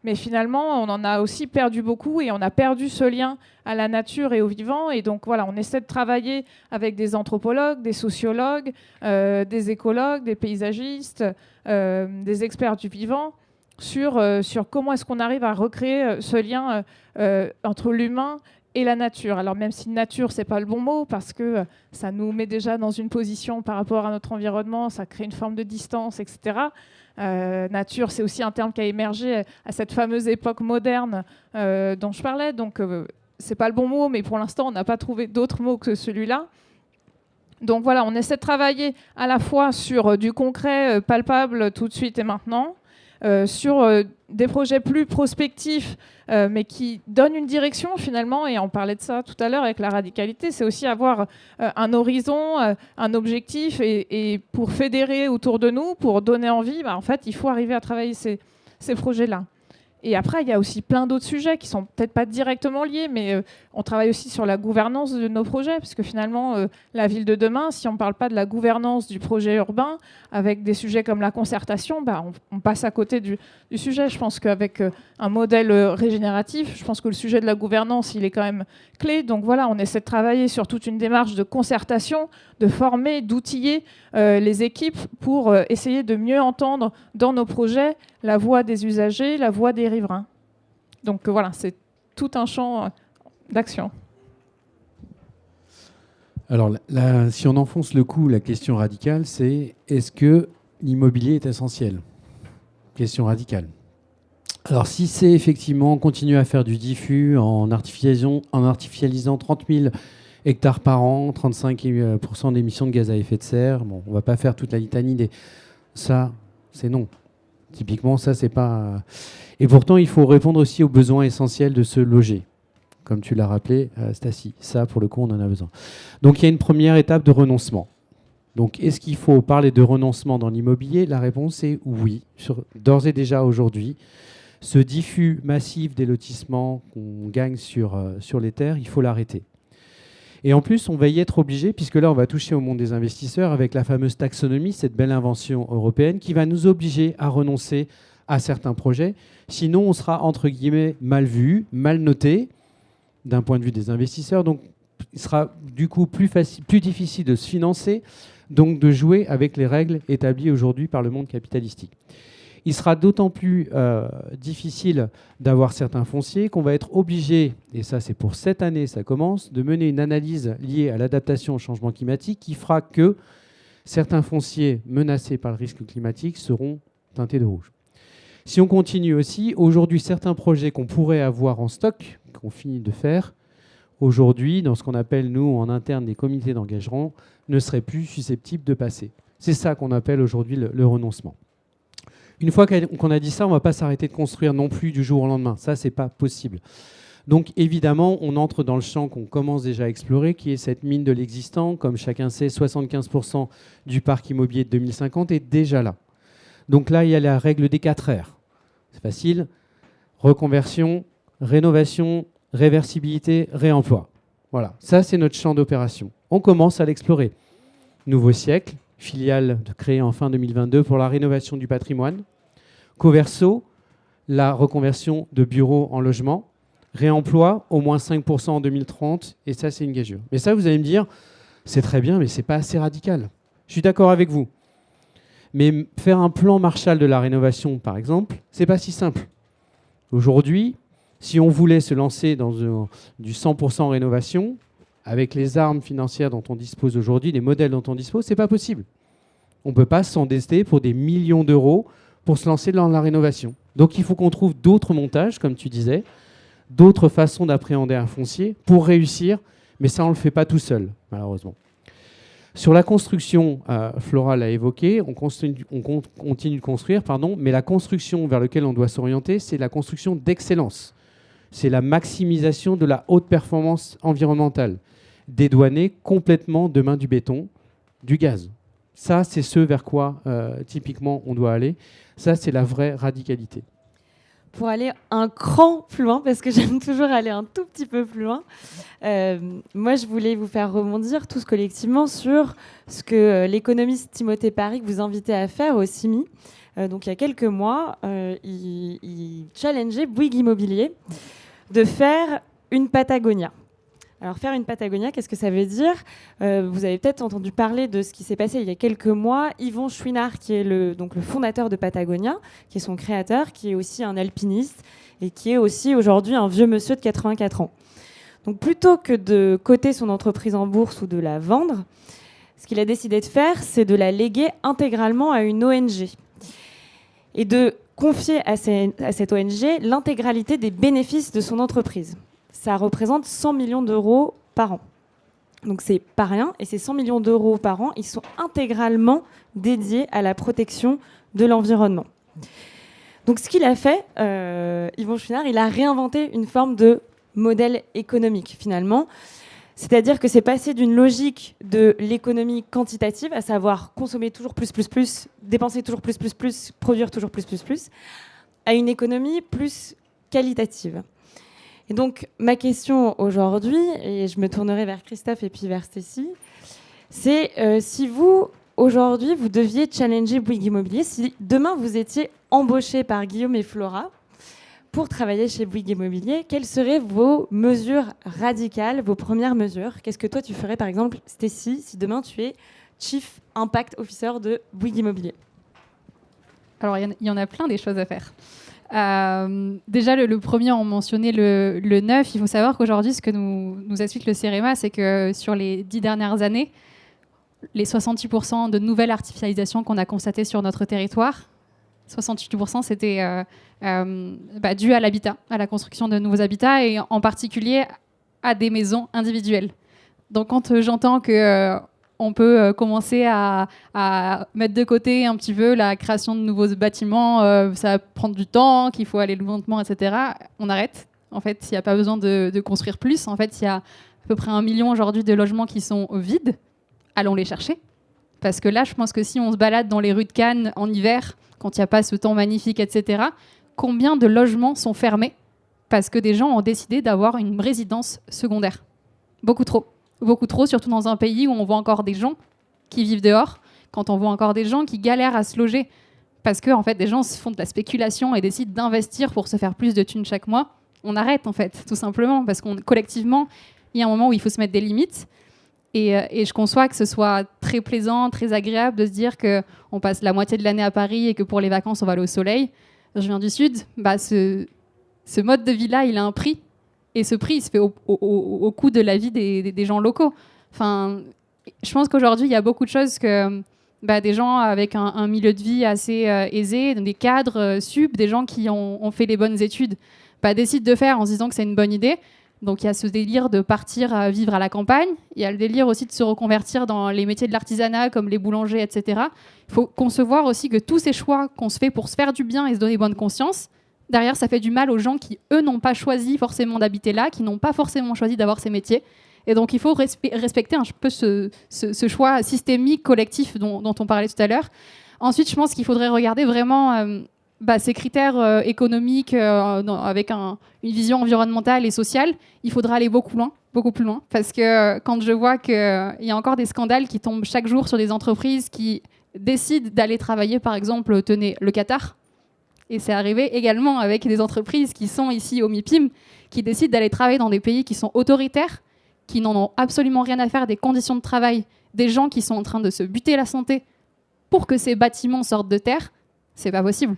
Mais finalement, on en a aussi perdu beaucoup et on a perdu ce lien à la nature et au vivant. Et donc voilà, on essaie de travailler avec des anthropologues, des sociologues, des écologues, des paysagistes, des experts du vivant sur comment est-ce qu'on arrive à recréer ce lien entre l'humain et la nature. Alors même si nature, c'est pas le bon mot, parce que ça nous met déjà dans une position par rapport à notre environnement, ça crée une forme de distance, etc. Nature, c'est aussi un terme qui a émergé à cette fameuse époque moderne dont je parlais. Donc c'est pas le bon mot, mais pour l'instant, on n'a pas trouvé d'autres mots que celui-là. Donc voilà, on essaie de travailler à la fois sur du concret, palpable, tout de suite et maintenant, sur des projets plus prospectifs, mais qui donnent une direction finalement, et on parlait de ça tout à l'heure avec la radicalité, c'est aussi avoir un horizon, un objectif, et pour fédérer autour de nous, pour donner envie, en fait, il faut arriver à travailler ces projets-là. Et après, il y a aussi plein d'autres sujets qui sont peut-être pas directement liés, mais on travaille aussi sur la gouvernance de nos projets, parce que finalement, la ville de demain, si on ne parle pas de la gouvernance du projet urbain, avec des sujets comme la concertation, on passe à côté du sujet. Je pense qu'avec un modèle régénératif, je pense que le sujet de la gouvernance, il est quand même clé. Donc voilà, on essaie de travailler sur toute une démarche de concertation, de former, d'outiller les équipes pour essayer de mieux entendre dans nos projets la voix des usagers, la voix des riverains. Donc voilà, c'est tout un champ d'action. Alors, si on enfonce le coup, la question radicale, c'est est-ce que l'immobilier est essentiel ? Question radicale. Alors, si c'est effectivement continuer à faire du diffus en artificialisant 30 000 hectares par an, 35% d'émissions de gaz à effet de serre, bon, on ne va pas faire toute la litanie des... Ça, c'est non. Typiquement, ça, c'est pas... Et pourtant, il faut répondre aussi aux besoins essentiels de se loger. Comme tu l'as rappelé, Stacy. Ça, pour le coup, on en a besoin. Donc, il y a une première étape de renoncement. Donc, est-ce qu'il faut parler de renoncement dans l'immobilier ? La réponse est oui. D'ores et déjà, aujourd'hui, ce diffus massif des lotissements qu'on gagne sur les terres, il faut l'arrêter. Et en plus, on va y être obligé, puisque là, on va toucher au monde des investisseurs avec la fameuse taxonomie, cette belle invention européenne, qui va nous obliger à renoncer à certains projets. Sinon, on sera, entre guillemets, mal vu, mal noté, d'un point de vue des investisseurs. Donc, il sera du coup plus difficile de se financer, donc de jouer avec les règles établies aujourd'hui par le monde capitalistique. Il sera d'autant plus difficile d'avoir certains fonciers qu'on va être obligé, et ça c'est pour cette année, ça commence, de mener une analyse liée à l'adaptation au changement climatique qui fera que certains fonciers menacés par le risque climatique seront teintés de rouge. Si on continue aussi, aujourd'hui certains projets qu'on pourrait avoir en stock, qu'on finit de faire, aujourd'hui, dans ce qu'on appelle nous en interne des comités d'engagement, ne seraient plus susceptibles de passer. C'est ça qu'on appelle aujourd'hui le renoncement. Une fois qu'on a dit ça, on ne va pas s'arrêter de construire non plus du jour au lendemain. Ça, ce n'est pas possible. Donc, évidemment, on entre dans le champ qu'on commence déjà à explorer, qui est cette mine de l'existant. Comme chacun sait, 75% du parc immobilier de 2050 est déjà là. Donc là, il y a la règle des 4 R. C'est facile. Reconversion, rénovation, réversibilité, réemploi. Voilà, ça, c'est notre champ d'opération. On commence à l'explorer. Nouveau siècle, filiale créée en fin 2022 pour la rénovation du patrimoine. Coverso, la reconversion de bureaux en logement. Réemploi, au moins 5% en 2030. Et ça, c'est une gageure. Mais ça, vous allez me dire, c'est très bien, mais ce n'est pas assez radical. Je suis d'accord avec vous. Mais faire un plan Marshall de la rénovation, par exemple, ce n'est pas si simple. Aujourd'hui, si on voulait se lancer dans du 100% rénovation, avec les armes financières dont on dispose aujourd'hui, les modèles dont on dispose, ce n'est pas possible. On ne peut pas s'endetter pour des millions d'euros pour se lancer dans la rénovation. Donc il faut qu'on trouve d'autres montages, comme tu disais, d'autres façons d'appréhender un foncier pour réussir, mais ça, on ne le fait pas tout seul, malheureusement. Sur la construction, Flora l'a évoqué, on continue de construire, mais la construction vers laquelle on doit s'orienter, c'est la construction d'excellence. C'est la maximisation de la haute performance environnementale, dédouaner complètement demain du béton, du gaz. Ça, c'est ce vers quoi, typiquement, on doit aller. Ça, c'est la vraie radicalité. pour aller un cran plus loin, parce que j'aime toujours aller un tout petit peu plus loin, moi, je voulais vous faire rebondir tous collectivement sur ce que l'économiste Timothée Parric vous invitait à faire au CIMI. Donc, il y a quelques mois, il challengeait Bouygues Immobilier de faire une Patagonia. Alors, faire une Patagonia, qu'est-ce que ça veut dire ? Vous avez peut-être entendu parler de ce qui s'est passé il y a quelques mois. Yvon Chouinard, qui est le fondateur de Patagonia, qui est son créateur, qui est aussi un alpiniste et qui est aussi aujourd'hui un vieux monsieur de 84 ans. Donc, plutôt que de coter son entreprise en bourse ou de la vendre, ce qu'il a décidé de faire, c'est de la léguer intégralement à une ONG et de confier à cette ONG l'intégralité des bénéfices de son entreprise. Ça représente 100 millions d'euros par an. Donc c'est pas rien, et ces 100 millions d'euros par an, ils sont intégralement dédiés à la protection de l'environnement. Donc ce qu'il a fait, Yvon Chouinard, il a réinventé une forme de modèle économique finalement. C'est-à-dire que c'est passé d'une logique de l'économie quantitative, à savoir consommer toujours plus, dépenser toujours plus, produire toujours plus, à une économie plus qualitative. Et donc, ma question aujourd'hui, et je me tournerai vers Christophe et puis vers Stécie, c'est si vous, aujourd'hui, vous deviez challenger Bouygues Immobilier, si demain vous étiez embauché par Guillaume et Flora pour travailler chez Bouygues Immobilier, quelles seraient vos mesures radicales, vos premières mesures ? Qu'est-ce que toi tu ferais, par exemple, Stécie, si demain tu es Chief Impact Officer de Bouygues Immobilier ? Alors, il y en a plein des choses à faire. Déjà, le premier, on mentionnait le neuf. Il faut savoir qu'aujourd'hui, ce que nous explique le CEREMA, c'est que sur les 10 dernières années, les 68% de nouvelles artificialisations qu'on a constatées sur notre territoire, 68% c'était dû à l'habitat, à la construction de nouveaux habitats et en particulier à des maisons individuelles. Donc quand j'entends que on peut commencer à mettre de côté un petit peu la création de nouveaux bâtiments, ça va prendre du temps, qu'il faut aller lentement, etc. On arrête. En fait, il n'y a pas besoin de construire plus. En fait, il y a à peu près 1 million aujourd'hui de logements qui sont vides. Allons les chercher. Parce que là, je pense que si on se balade dans les rues de Cannes en hiver, quand il n'y a pas ce temps magnifique, etc., combien de logements sont fermés parce que des gens ont décidé d'avoir une résidence secondaire ? Beaucoup trop. Beaucoup trop, surtout dans un pays où on voit encore des gens qui vivent dehors, quand on voit encore des gens qui galèrent à se loger, parce que en fait, des gens se font de la spéculation et décident d'investir pour se faire plus de thunes chaque mois. On arrête, en fait, tout simplement, parce qu'on collectivement, il y a un moment où il faut se mettre des limites. Et je conçois que ce soit très plaisant, très agréable de se dire qu'on passe la moitié de l'année à Paris et que pour les vacances, on va aller au soleil. Je viens du Sud, ce mode de vie-là, il a un prix. Et ce prix, il se fait au coût de la vie des gens locaux. Enfin, je pense qu'aujourd'hui, il y a beaucoup de choses que des gens avec un milieu de vie assez aisé, des cadres des gens qui ont fait les bonnes études, décident de faire en se disant que c'est une bonne idée. Donc il y a ce délire de partir vivre à la campagne. Il y a le délire aussi de se reconvertir dans les métiers de l'artisanat, comme les boulangers, etc. Il faut concevoir aussi que tous ces choix qu'on se fait pour se faire du bien et se donner bonne conscience, derrière, ça fait du mal aux gens qui, eux, n'ont pas choisi forcément d'habiter là, qui n'ont pas forcément choisi d'avoir ces métiers. Et donc il faut respecter un peu ce choix systémique, collectif dont on parlait tout à l'heure. Ensuite, je pense qu'il faudrait regarder vraiment ces critères économiques avec une vision environnementale et sociale. Il faudra aller beaucoup plus loin, parce que quand je vois qu'il y a encore des scandales qui tombent chaque jour sur des entreprises qui décident d'aller travailler, par exemple, tenez, le Qatar, et c'est arrivé également avec des entreprises qui sont ici au MIPIM, qui décident d'aller travailler dans des pays qui sont autoritaires, qui n'en ont absolument rien à faire des conditions de travail, des gens qui sont en train de se buter la santé pour que ces bâtiments sortent de terre, c'est pas possible.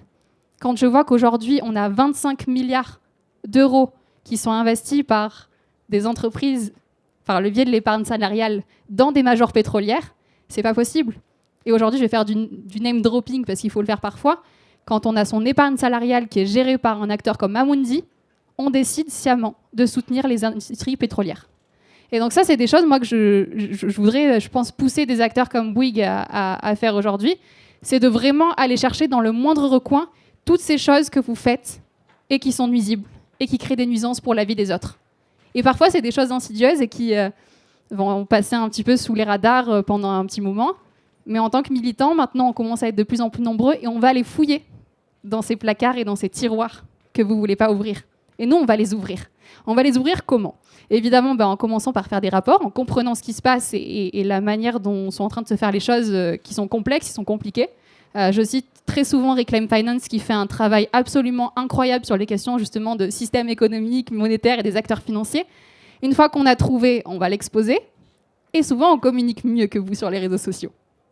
Quand je vois qu'aujourd'hui, on a 25 milliards d'euros qui sont investis par des entreprises, par le biais de l'épargne salariale, dans des majors pétrolières, c'est pas possible. Et aujourd'hui, je vais faire du name dropping parce qu'il faut le faire parfois. Quand on a son épargne salariale qui est gérée par un acteur comme Amundi, on décide sciemment de soutenir les industries pétrolières. Et donc ça, c'est des choses moi, que je voudrais, je pense, pousser des acteurs comme Bouygues à faire aujourd'hui. C'est de vraiment aller chercher dans le moindre recoin toutes ces choses que vous faites et qui sont nuisibles et qui créent des nuisances pour la vie des autres. Et parfois, c'est des choses insidieuses et qui vont passer un petit peu sous les radars pendant un petit moment. Mais en tant que militant, maintenant, on commence à être de plus en plus nombreux et on va aller fouiller dans ces placards et dans ces tiroirs que vous ne voulez pas ouvrir. Et nous, on va les ouvrir. On va les ouvrir comment ? Évidemment, en commençant par faire des rapports, en comprenant ce qui se passe et la manière dont sont en train de se faire les choses qui sont complexes, qui sont compliquées. Je cite très souvent Reclaim Finance qui fait un travail absolument incroyable sur les questions justement de système économique, monétaire et des acteurs financiers. Une fois qu'on a trouvé, on va l'exposer. Et souvent, on communique mieux que vous sur les réseaux sociaux.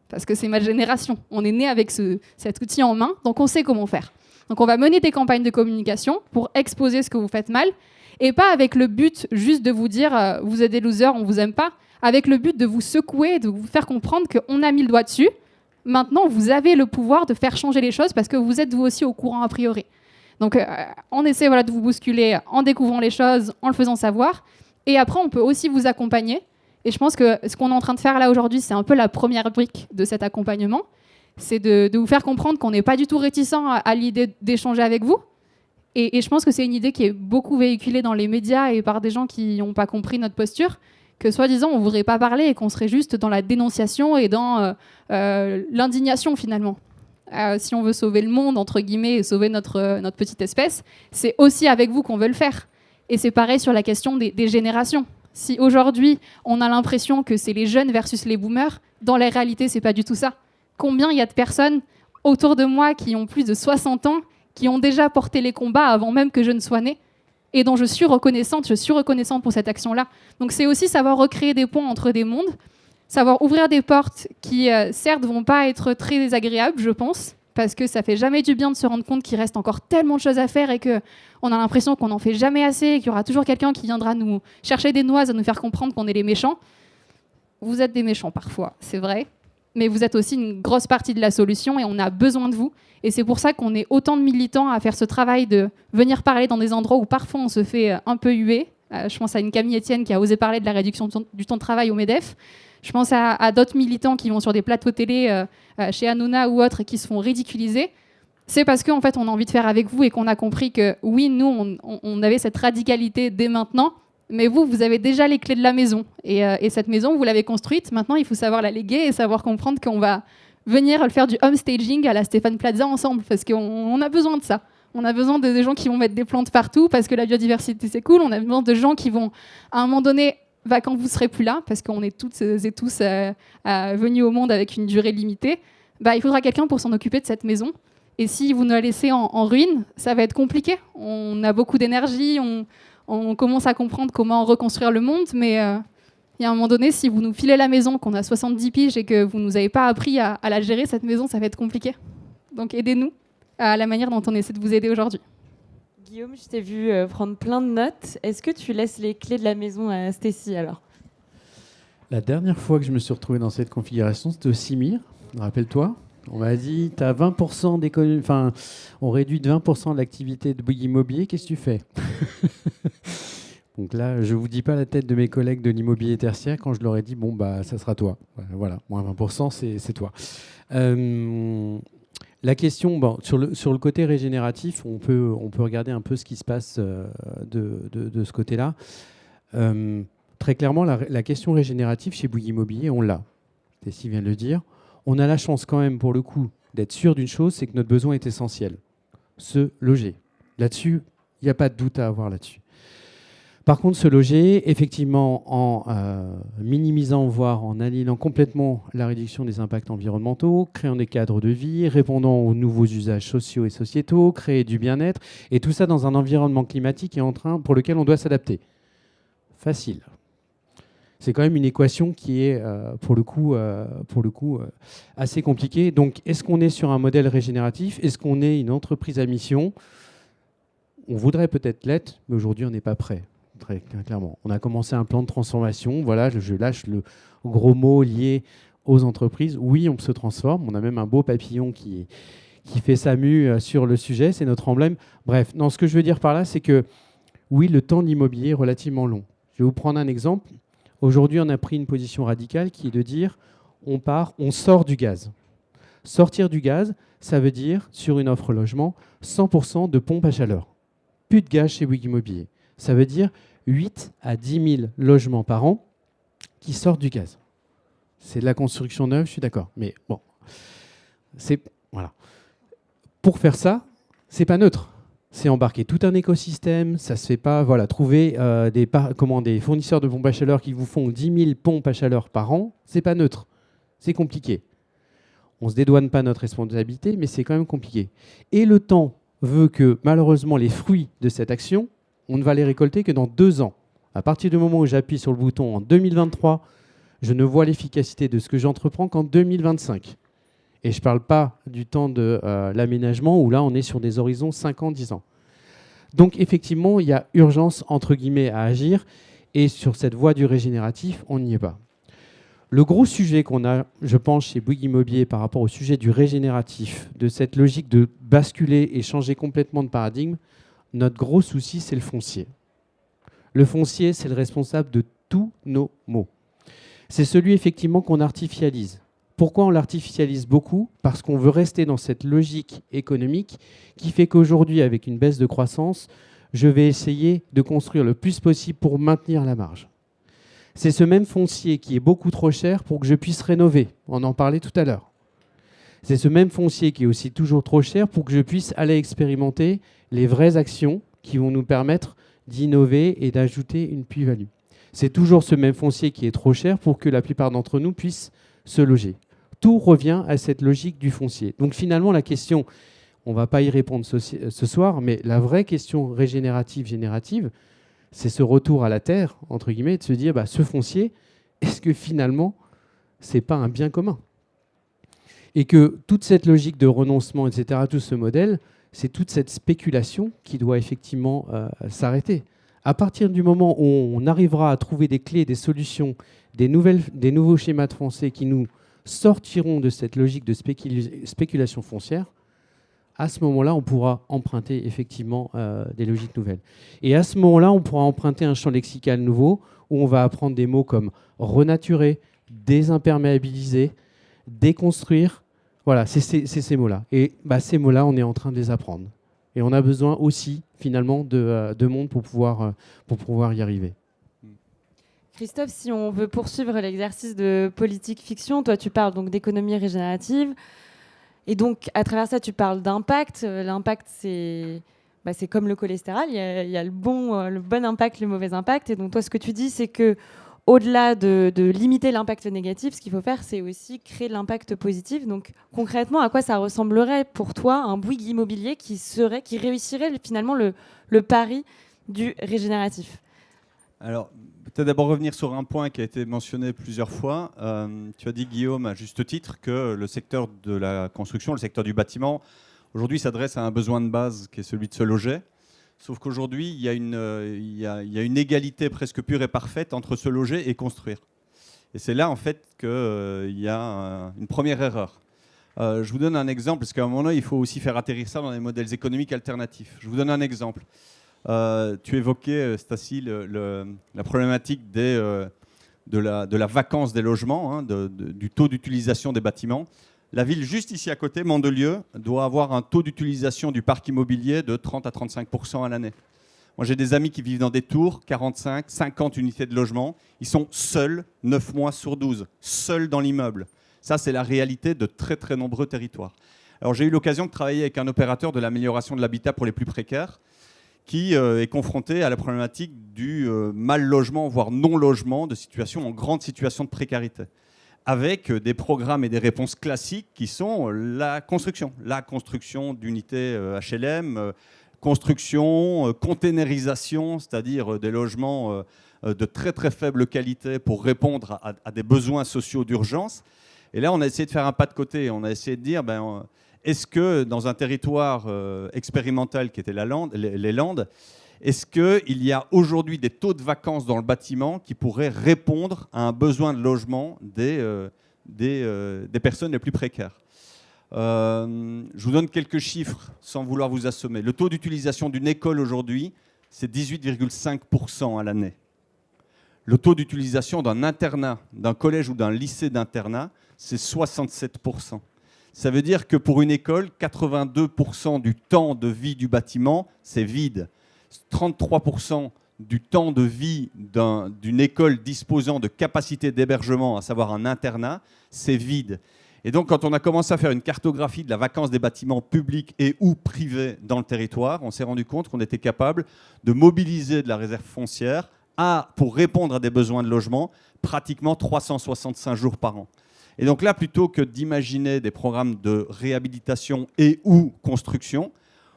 Parce que c'est ma génération. On est né avec cet outil en main, donc on sait comment faire. Donc on va mener des campagnes de communication pour exposer ce que vous faites mal, et pas avec le but juste de vous dire vous êtes des losers, on vous aime pas, avec le but de vous secouer, de vous faire comprendre qu'on a mis le doigt dessus. Maintenant, vous avez le pouvoir de faire changer les choses parce que vous êtes vous aussi au courant a priori. Donc on essaie de vous bousculer en découvrant les choses, en le faisant savoir, et après on peut aussi vous accompagner. Et je pense que ce qu'on est en train de faire là aujourd'hui, c'est un peu la première brique de cet accompagnement. C'est de vous faire comprendre qu'on n'est pas du tout réticent à l'idée d'échanger avec vous. Et je pense que c'est une idée qui est beaucoup véhiculée dans les médias et par des gens qui n'ont pas compris notre posture, que soi-disant on ne voudrait pas parler et qu'on serait juste dans la dénonciation et dans l'indignation finalement. Si on veut sauver le monde, entre guillemets, et sauver notre petite espèce, c'est aussi avec vous qu'on veut le faire. Et c'est pareil sur la question des générations. Si aujourd'hui, on a l'impression que c'est les jeunes versus les boomers, dans la réalité, c'est pas du tout ça. Combien il y a de personnes autour de moi qui ont plus de 60 ans, qui ont déjà porté les combats avant même que je ne sois née, et dont je suis reconnaissante pour cette action-là. Donc c'est aussi savoir recréer des ponts entre des mondes, savoir ouvrir des portes qui, certes, vont pas être très désagréables, je pense, parce que ça fait jamais du bien de se rendre compte qu'il reste encore tellement de choses à faire et qu'on a l'impression qu'on n'en fait jamais assez et qu'il y aura toujours quelqu'un qui viendra nous chercher des noises à nous faire comprendre qu'on est les méchants. Vous êtes des méchants parfois, c'est vrai, mais vous êtes aussi une grosse partie de la solution et on a besoin de vous. Et c'est pour ça qu'on est autant de militants à faire ce travail de venir parler dans des endroits où parfois on se fait un peu huer. Je pense à une Camille Etienne qui a osé parler de la réduction du temps de travail au MEDEF. Je pense à d'autres militants qui vont sur des plateaux télé, chez Hanouna ou autres, et qui se font ridiculiser. C'est parce qu'en fait, on a envie de faire avec vous et qu'on a compris que, oui, nous, on avait cette radicalité dès maintenant, mais vous avez déjà les clés de la maison. Et cette maison, vous l'avez construite. Maintenant, il faut savoir la léguer et savoir comprendre qu'on va venir faire du homestaging à la Stéphane Plaza ensemble, parce qu'on a besoin de ça. On a besoin de gens qui vont mettre des plantes partout, parce que la biodiversité, c'est cool. On a besoin de gens qui vont, à un moment donné, quand vous ne serez plus là, parce qu'on est toutes et tous venus au monde avec une durée limitée, il faudra quelqu'un pour s'en occuper de cette maison. Et si vous nous la laissez en ruine, ça va être compliqué. On a beaucoup d'énergie, on commence à comprendre comment reconstruire le monde, mais il y a un moment donné, si vous nous filez la maison, qu'on a 70 piges et que vous ne nous avez pas appris à la gérer, cette maison, ça va être compliqué. Donc aidez-nous à la manière dont on essaie de vous aider aujourd'hui. Guillaume, je t'ai vu prendre plein de notes. Est-ce que tu laisses les clés de la maison à Stécie alors ? La dernière fois que je me suis retrouvé dans cette configuration, c'était au CIMIR, rappelle-toi. On m'a dit, tu as 20% d'économie, enfin, on réduit de 20% de l'activité de Bouygues Immobilier, qu'est-ce que tu fais ? Donc là, je ne vous dis pas la tête de mes collègues de l'immobilier tertiaire quand je leur ai dit, bon, ça sera toi. Voilà, moins 20%, c'est toi. La question, sur le côté régénératif, on peut regarder un peu ce qui se passe de ce côté-là. Très clairement, la question régénérative chez Bouygues Immobilier, on l'a. Stécie vient de le dire. On a la chance quand même, pour le coup, d'être sûr d'une chose, c'est que notre besoin est essentiel. Se loger. Là-dessus, il n'y a pas de doute à avoir là-dessus. Par contre, se loger, effectivement, en minimisant, voire en annihilant complètement la réduction des impacts environnementaux, créant des cadres de vie, répondant aux nouveaux usages sociaux et sociétaux, créer du bien-être, et tout ça dans un environnement climatique pour lequel on doit s'adapter. Facile. C'est quand même une équation qui est, pour le coup, assez compliquée. Donc, est-ce qu'on est sur un modèle régénératif ? Est-ce qu'on est une entreprise à mission ? On voudrait peut-être l'être, mais aujourd'hui, on n'est pas prêt. Très clairement. On a commencé un plan de transformation. Voilà, je lâche le gros mot lié aux entreprises. Oui, on se transforme. On a même un beau papillon qui fait sa mue sur le sujet. C'est notre emblème. Bref, non, ce que je veux dire par là, c'est que oui, le temps de l'immobilier est relativement long. Je vais vous prendre un exemple. Aujourd'hui, on a pris une position radicale qui est de dire on sort du gaz. Sortir du gaz, ça veut dire, sur une offre logement, 100% de pompe à chaleur. Plus de gaz chez Bouygues Immobilier. Ça veut dire 8 à 10 000 logements par an qui sortent du gaz. C'est de la construction neuve, je suis d'accord. Mais bon, voilà. Pour faire ça, c'est pas neutre. c'est embarquer tout un écosystème. Ça se fait pas. Voilà, trouver des fournisseurs de pompes à chaleur qui vous font 10 000 pompes à chaleur par an, c'est pas neutre. C'est compliqué. On ne se dédouane pas notre responsabilité, mais c'est quand même compliqué. Et le temps veut que, malheureusement, les fruits de cette action, on ne va les récolter que dans 2 ans. À partir du moment où j'appuie sur le bouton en 2023, je ne vois l'efficacité de ce que j'entreprends qu'en 2025. Et je ne parle pas du temps de l'aménagement, où là, on est sur des horizons 5 ans, 10 ans. Donc, effectivement, il y a urgence, entre guillemets, à agir. Et sur cette voie du régénératif, on n'y est pas. Le gros sujet qu'on a, je pense, chez Bouygues Immobilier par rapport au sujet du régénératif, de cette logique de basculer et changer complètement de paradigme, notre gros souci, c'est le foncier. Le foncier, c'est le responsable de tous nos maux. C'est celui, effectivement, qu'on artificialise. Pourquoi on l'artificialise beaucoup ? Parce qu'on veut rester dans cette logique économique qui fait qu'aujourd'hui, avec une baisse de croissance, je vais essayer de construire le plus possible pour maintenir la marge. C'est ce même foncier qui est beaucoup trop cher pour que je puisse rénover. On en parlait tout à l'heure. C'est ce même foncier qui est aussi toujours trop cher pour que je puisse aller expérimenter les vraies actions qui vont nous permettre d'innover et d'ajouter une plus-value. C'est toujours ce même foncier qui est trop cher pour que la plupart d'entre nous puissent se loger. Tout revient à cette logique du foncier. Donc finalement, la question, on ne va pas y répondre ce soir, mais la vraie question régénérative, générative, c'est ce retour à la terre, entre guillemets, de se dire, ce foncier, est-ce que finalement, ce n'est pas un bien commun ? Et que toute cette logique de renoncement, etc., tout ce modèle, c'est toute cette spéculation qui doit effectivement s'arrêter. À partir du moment où on arrivera à trouver des clés, des solutions, des nouveaux schémas de foncier qui nous sortiront de cette logique de spéculation foncière, à ce moment-là, on pourra emprunter effectivement des logiques nouvelles. Et à ce moment-là, on pourra emprunter un champ lexical nouveau où on va apprendre des mots comme renaturer, désimperméabiliser, déconstruire. Voilà, c'est ces mots-là. Et ces mots-là, on est en train de les apprendre. Et on a besoin aussi, finalement, de monde pour pouvoir y arriver. Christophe, si on veut poursuivre l'exercice de politique fiction, toi, tu parles donc d'économie régénérative. Et donc, à travers ça, tu parles d'impact. L'impact, c'est comme le cholestérol. Il y a le bon impact, le mauvais impact. Et donc, toi, ce que tu dis, c'est que au-delà de limiter l'impact négatif, ce qu'il faut faire, c'est aussi créer de l'impact positif. Donc, concrètement, à quoi ça ressemblerait pour toi un Bouygues Immobilier qui réussirait finalement le pari du régénératif ? Alors, peut-être d'abord revenir sur un point qui a été mentionné plusieurs fois. Tu as dit, Guillaume, à juste titre, que le secteur de la construction, le secteur du bâtiment, aujourd'hui s'adresse à un besoin de base qui est celui de se loger. Sauf qu'aujourd'hui, il y a une égalité presque pure et parfaite entre se loger et construire. Et c'est là, en fait, qu'il y a une première erreur. Je vous donne un exemple, parce qu'à un moment donné, il faut aussi faire atterrir ça dans des modèles économiques alternatifs. Je vous donne un exemple. Tu évoquais, Stacy, la problématique de la vacance des logements, du taux d'utilisation des bâtiments. La ville juste ici à côté, Mandelieu, doit avoir un taux d'utilisation du parc immobilier de 30 à 35% à l'année. Moi, j'ai des amis qui vivent dans des tours, 45, 50 unités de logement. Ils sont seuls 9 mois sur 12, seuls dans l'immeuble. Ça, c'est la réalité de très, très nombreux territoires. Alors, j'ai eu l'occasion de travailler avec un opérateur de l'amélioration de l'habitat pour les plus précaires, qui est confronté à la problématique du mal-logement, voire non-logement, en grande situation de précarité, avec des programmes et des réponses classiques qui sont la construction d'unités HLM, construction, containerisation, c'est-à-dire des logements de très très faible qualité pour répondre à des besoins sociaux d'urgence. Et là, on a essayé de faire un pas de côté, on a essayé de dire... est-ce que dans un territoire expérimental qui était les Landes, est-ce qu'il y a aujourd'hui des taux de vacances dans le bâtiment qui pourraient répondre à un besoin de logement des personnes les plus précaires ? Je vous donne quelques chiffres sans vouloir vous assommer. Le taux d'utilisation d'une école aujourd'hui, c'est 18,5% à l'année. Le taux d'utilisation d'un internat, d'un collège ou d'un lycée d'internat, c'est 67%. Ça veut dire que pour une école, 82% du temps de vie du bâtiment, c'est vide. 33% du temps de vie d'une école disposant de capacité d'hébergement, à savoir un internat, c'est vide. Et donc, quand on a commencé à faire une cartographie de la vacance des bâtiments publics et ou privés dans le territoire, on s'est rendu compte qu'on était capable de mobiliser de la réserve foncière pour répondre à des besoins de logement pratiquement 365 jours par an. Et donc là, plutôt que d'imaginer des programmes de réhabilitation et ou construction,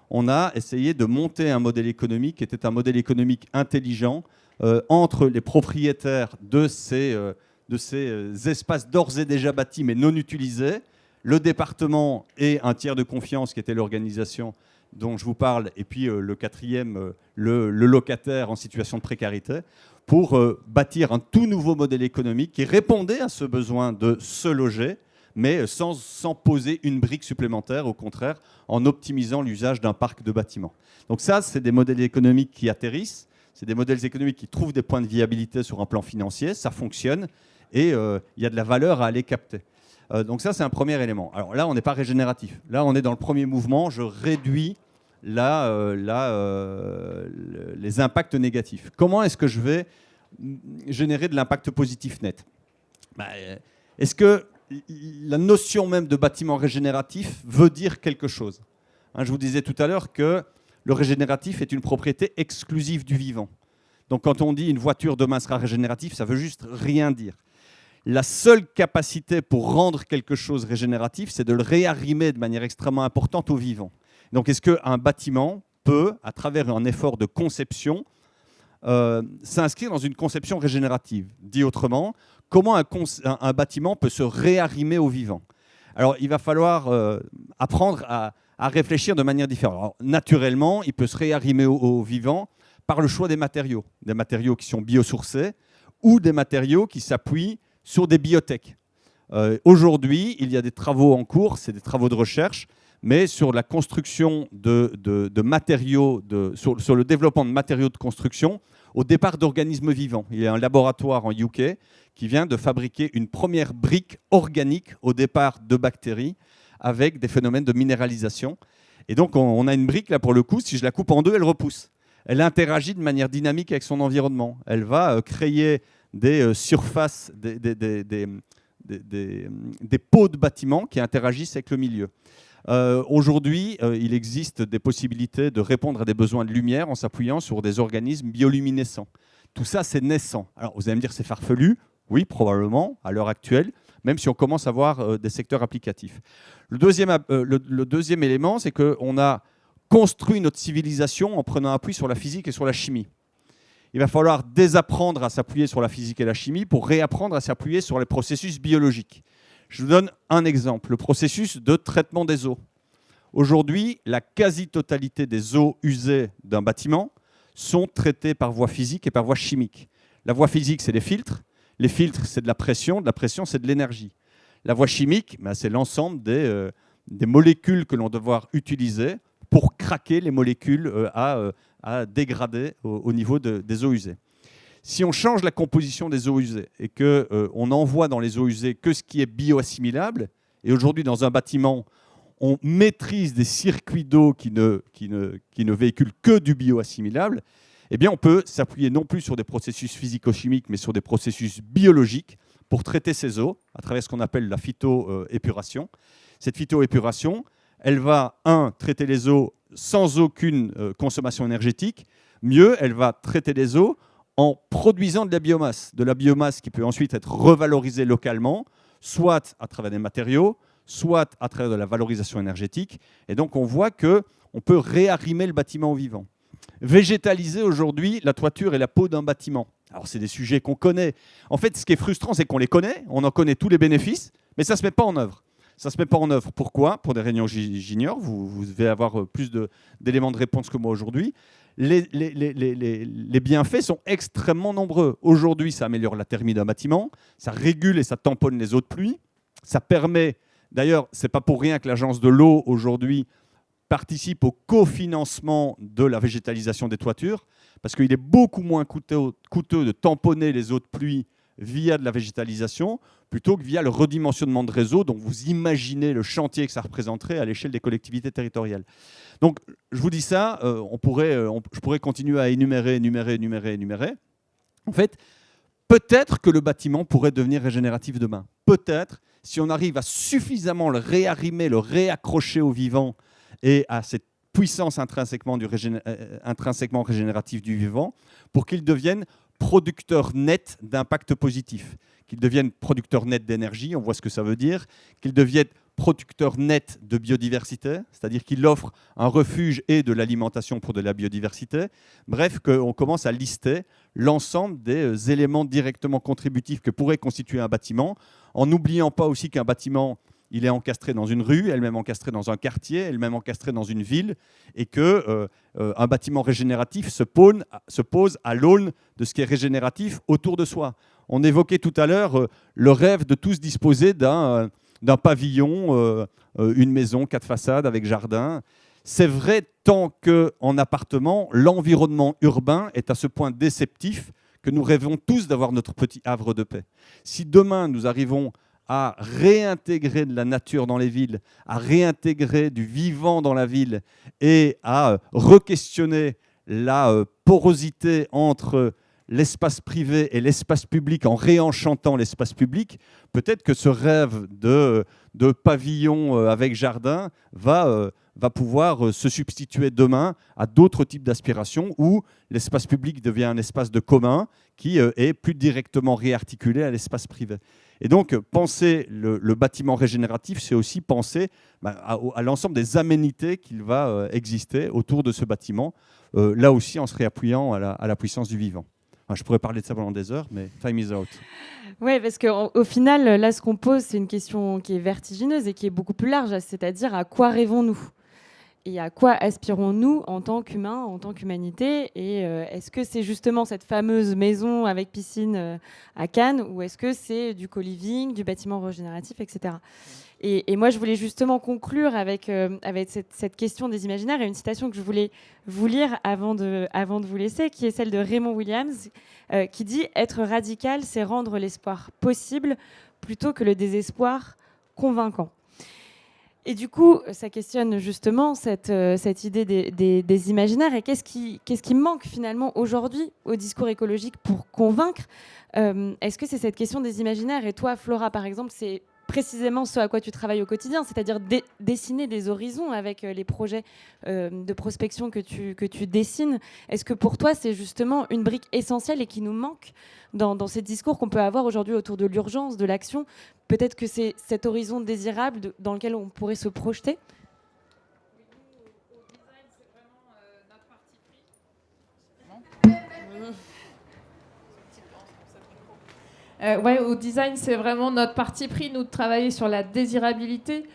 on a essayé de monter un modèle économique qui était un modèle économique intelligent entre les propriétaires de ces espaces d'ores et déjà bâtis mais non utilisés, le département et un tiers de confiance qui était l'organisation dont je vous parle, et puis le quatrième, le locataire en situation de précarité, pour bâtir un tout nouveau modèle économique qui répondait à ce besoin de se loger, mais sans poser une brique supplémentaire, au contraire, en optimisant l'usage d'un parc de bâtiments. Donc ça, c'est des modèles économiques qui atterrissent, c'est des modèles économiques qui trouvent des points de viabilité sur un plan financier, ça fonctionne, et il y a de la valeur à aller capter. Donc ça, c'est un premier élément. Alors là, on n'est pas régénératif. Là, on est dans le premier mouvement, je réduis les impacts négatifs. Comment est-ce que je vais générer de l'impact positif net ? Est-ce que la notion même de bâtiment régénératif veut dire quelque chose ? Je vous disais tout à l'heure que le régénératif est une propriété exclusive du vivant. Donc quand on dit une voiture demain sera régénérative, ça veut juste rien dire. La seule capacité pour rendre quelque chose régénératif, c'est de le réarrimer de manière extrêmement importante au vivant. Donc est-ce qu'un bâtiment peut, à travers un effort de conception, s'inscrire dans une conception régénérative ? Dit autrement, comment un bâtiment peut se réarrimer au vivant ? Alors il va falloir apprendre à réfléchir de manière différente. Alors, naturellement, il peut se réarrimer au vivant par le choix des matériaux qui sont biosourcés ou des matériaux qui s'appuient sur des biotech. Aujourd'hui, il y a des travaux en cours, c'est des travaux de recherche, mais sur la construction de matériaux, sur le développement de matériaux de construction au départ d'organismes vivants. Il y a un laboratoire en UK qui vient de fabriquer une première brique organique au départ de bactéries avec des phénomènes de minéralisation. Et donc, on a une brique, là, pour le coup, si je la coupe en deux, elle repousse. Elle interagit de manière dynamique avec son environnement. Elle va créer des surfaces, des pots de bâtiments qui interagissent avec le milieu. Aujourd'hui, il existe des possibilités de répondre à des besoins de lumière en s'appuyant sur des organismes bioluminescents. Tout ça, c'est naissant. Alors, vous allez me dire, c'est farfelu. Oui, probablement, à l'heure actuelle, même si on commence à voir des secteurs applicatifs. Le deuxième élément, c'est qu'on a construit notre civilisation en prenant appui sur la physique et sur la chimie. Il va falloir désapprendre à s'appuyer sur la physique et la chimie pour réapprendre à s'appuyer sur les processus biologiques. Je vous donne un exemple, le processus de traitement des eaux. Aujourd'hui, la quasi-totalité des eaux usées d'un bâtiment sont traitées par voie physique et par voie chimique. La voie physique, c'est les filtres. Les filtres, c'est de la pression, c'est de l'énergie. La voie chimique, c'est l'ensemble des molécules que l'on doit devoir utiliser pour craquer les molécules à dégrader au niveau des eaux usées. Si on change la composition des eaux usées et qu'on n'envoie dans les eaux usées que ce qui est bioassimilable, et aujourd'hui dans un bâtiment, on maîtrise des circuits d'eau qui ne véhiculent que du bioassimilable, eh bien on peut s'appuyer non plus sur des processus physico-chimiques, mais sur des processus biologiques pour traiter ces eaux à travers ce qu'on appelle la phytoépuration. Cette phytoépuration, elle va, traiter les eaux sans aucune consommation énergétique. Mieux, elle va traiter les eaux en produisant de la biomasse qui peut ensuite être revalorisée localement, soit à travers des matériaux, soit à travers de la valorisation énergétique. Et donc, on voit qu'on peut réarrimer le bâtiment au vivant. Végétaliser aujourd'hui la toiture et la peau d'un bâtiment. Alors, c'est des sujets qu'on connaît. En fait, ce qui est frustrant, c'est qu'on les connaît, on en connaît tous les bénéfices, mais ça ne se met pas en œuvre. Ça ne se met pas en œuvre. Pourquoi ? Pour des raisons que j'ignore, vous devez avoir plus d'éléments de réponse que moi aujourd'hui. Les bienfaits sont extrêmement nombreux. Aujourd'hui, ça améliore la thermie d'un bâtiment, ça régule et ça tamponne les eaux de pluie, ça permet, d'ailleurs, ce n'est pas pour rien que l'agence de l'eau aujourd'hui participe au cofinancement de la végétalisation des toitures, parce qu'il est beaucoup moins coûteux de tamponner les eaux de pluie via de la végétalisation, plutôt que via le redimensionnement de réseau. Donc vous imaginez le chantier que ça représenterait à l'échelle des collectivités territoriales. Donc je vous dis ça, je pourrais continuer à énumérer. En fait, peut-être que le bâtiment pourrait devenir régénératif demain. Peut-être, si on arrive à suffisamment le réarrimer, le réaccrocher au vivant et à cette puissance intrinsèquement régénérative du vivant, pour qu'il devienne producteur net d'impact positif, qu'il devienne producteur net d'énergie, on voit ce que ça veut dire, qu'il devienne producteur net de biodiversité, c'est-à-dire qu'il offre un refuge et de l'alimentation pour de la biodiversité. Bref, qu'on commence à lister l'ensemble des éléments directement contributifs que pourrait constituer un bâtiment, en n'oubliant pas aussi qu'un bâtiment, il est encastré dans une rue, elle-même encastrée dans un quartier, elle-même encastrée dans une ville, et qu'un bâtiment régénératif se pose à l'aune de ce qui est régénératif autour de soi. On évoquait tout à l'heure le rêve de tous disposer d'un pavillon, une maison, 4 façades avec jardin. C'est vrai tant qu'en appartement, l'environnement urbain est à ce point déceptif que nous rêvons tous d'avoir notre petit havre de paix. Si demain nous arrivons à réintégrer de la nature dans les villes, à réintégrer du vivant dans la ville et à re-questionner la porosité entre l'espace privé et l'espace public en réenchantant l'espace public, peut-être que ce rêve de pavillon avec jardin va pouvoir se substituer demain à d'autres types d'aspirations où l'espace public devient un espace de commun qui est plus directement réarticulé à l'espace privé. Et donc, penser le bâtiment régénératif, c'est aussi penser à l'ensemble des aménités qu'il va exister autour de ce bâtiment, là aussi en se réappuyant à la puissance du vivant. Je pourrais parler de ça pendant des heures, mais time is out. Oui, parce qu'au final, là, ce qu'on pose, c'est une question qui est vertigineuse et qui est beaucoup plus large, c'est-à-dire à quoi rêvons-nous ? Et à quoi aspirons-nous en tant qu'humains, en tant qu'humanité ? Et est-ce que c'est justement cette fameuse maison avec piscine à Cannes, ou est-ce que c'est du co-living, du bâtiment régénératif, etc. Et moi, je voulais justement conclure avec cette question des imaginaires et une citation que je voulais vous lire avant de vous laisser, qui est celle de Raymond Williams, qui dit « Être radical, c'est rendre l'espoir possible plutôt que le désespoir convaincant ». Et du coup, ça questionne justement cette idée des imaginaires. Et qu'est-ce qui manque finalement aujourd'hui au discours écologique pour convaincre ? Est-ce que c'est cette question des imaginaires ? Et toi, Flora, par exemple, c'est précisément ce à quoi tu travailles au quotidien, c'est-à-dire dessiner des horizons avec les projets de prospection que tu dessines. Est-ce que pour toi, c'est justement une brique essentielle et qui nous manque dans ces discours qu'on peut avoir aujourd'hui autour de l'urgence, de l'action ? Peut-être que c'est cet horizon désirable dans lequel on pourrait se projeter ? Au design, c'est vraiment notre parti pris, nous, de travailler sur la désirabilité.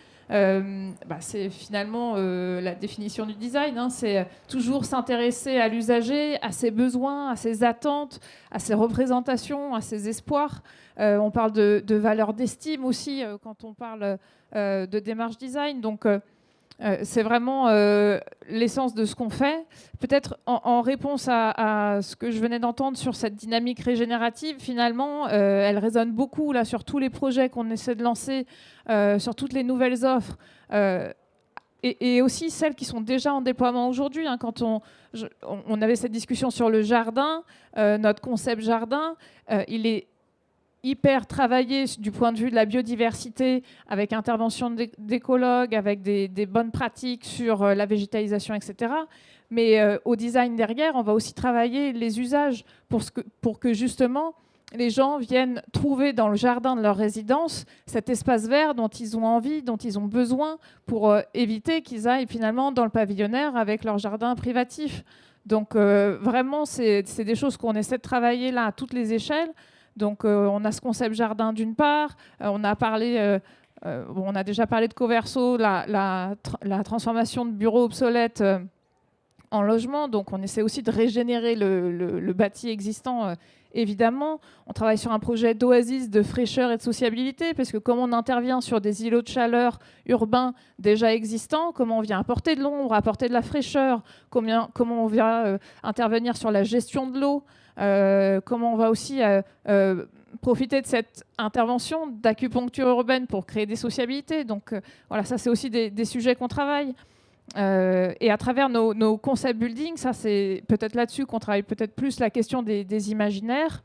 C'est finalement la définition du design, hein, c'est toujours s'intéresser à l'usager, à ses besoins, à ses attentes, à ses représentations, à ses espoirs. On parle de valeur d'estime aussi quand on parle de démarche design. Donc, c'est vraiment l'essence de ce qu'on fait. Peut-être en réponse à ce que je venais d'entendre sur cette dynamique régénérative, finalement, elle résonne beaucoup là, sur tous les projets qu'on essaie de lancer, sur toutes les nouvelles offres, et aussi celles qui sont déjà en déploiement aujourd'hui. Hein, quand on avait cette discussion sur le jardin, notre concept jardin, il est hyper travaillé du point de vue de la biodiversité, avec intervention d'écologues, avec des bonnes pratiques sur la végétalisation, etc. Mais au design derrière, on va aussi travailler les usages pour que justement les gens viennent trouver dans le jardin de leur résidence cet espace vert dont ils ont envie, dont ils ont besoin, pour éviter qu'ils aillent finalement dans le pavillonnaire avec leur jardin privatif. Donc vraiment, c'est des choses qu'on essaie de travailler là à toutes les échelles. Donc on a ce concept jardin d'une part, on a déjà parlé de Coverso, la transformation de bureaux obsolètes en logement. Donc on essaie aussi de régénérer le bâti existant, évidemment. On travaille sur un projet d'oasis de fraîcheur et de sociabilité, parce que comme on intervient sur des îlots de chaleur urbains déjà existants, comment on vient apporter de l'ombre, apporter de la fraîcheur, comment on vient intervenir sur la gestion de l'eau, comment on va aussi profiter de cette intervention d'acupuncture urbaine pour créer des sociabilités. Donc voilà, ça c'est aussi des sujets qu'on travaille. Et à travers nos concept building, ça c'est peut-être là-dessus qu'on travaille peut-être plus la question des imaginaires.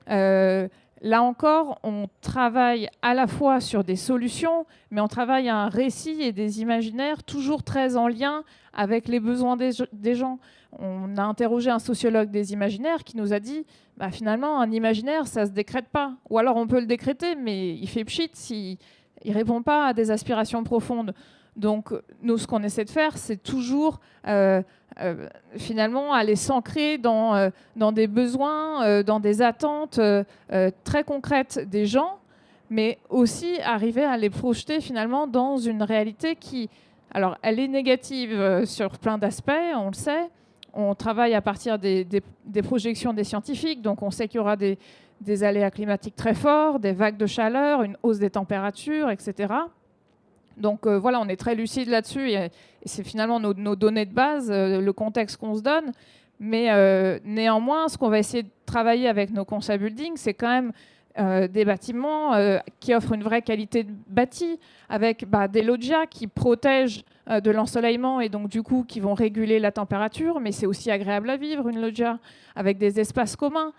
Là encore, on travaille à la fois sur des solutions, mais on travaille un récit et des imaginaires toujours très en lien avec les besoins des gens. On a interrogé un sociologue des imaginaires qui nous a dit finalement, un imaginaire, ça ne se décrète pas. Ou alors on peut le décréter, mais il fait pchit s'il ne répond pas à des aspirations profondes. Donc, nous, ce qu'on essaie de faire, c'est toujours finalement aller s'ancrer dans des besoins, dans des attentes très concrètes des gens, mais aussi arriver à les projeter finalement dans une réalité qui, alors, elle est négative sur plein d'aspects, on le sait. On travaille à partir des projections des scientifiques, donc on sait qu'il y aura des aléas climatiques très forts, des vagues de chaleur, une hausse des températures, etc. Donc voilà, on est très lucide là-dessus et c'est finalement nos données de base, le contexte qu'on se donne. Mais néanmoins, ce qu'on va essayer de travailler avec nos concept building, c'est quand même des bâtiments qui offrent une vraie qualité de bâti, avec des loggias qui protègent de l'ensoleillement et donc du coup qui vont réguler la température, mais c'est aussi agréable à vivre une loggia, avec des espaces communs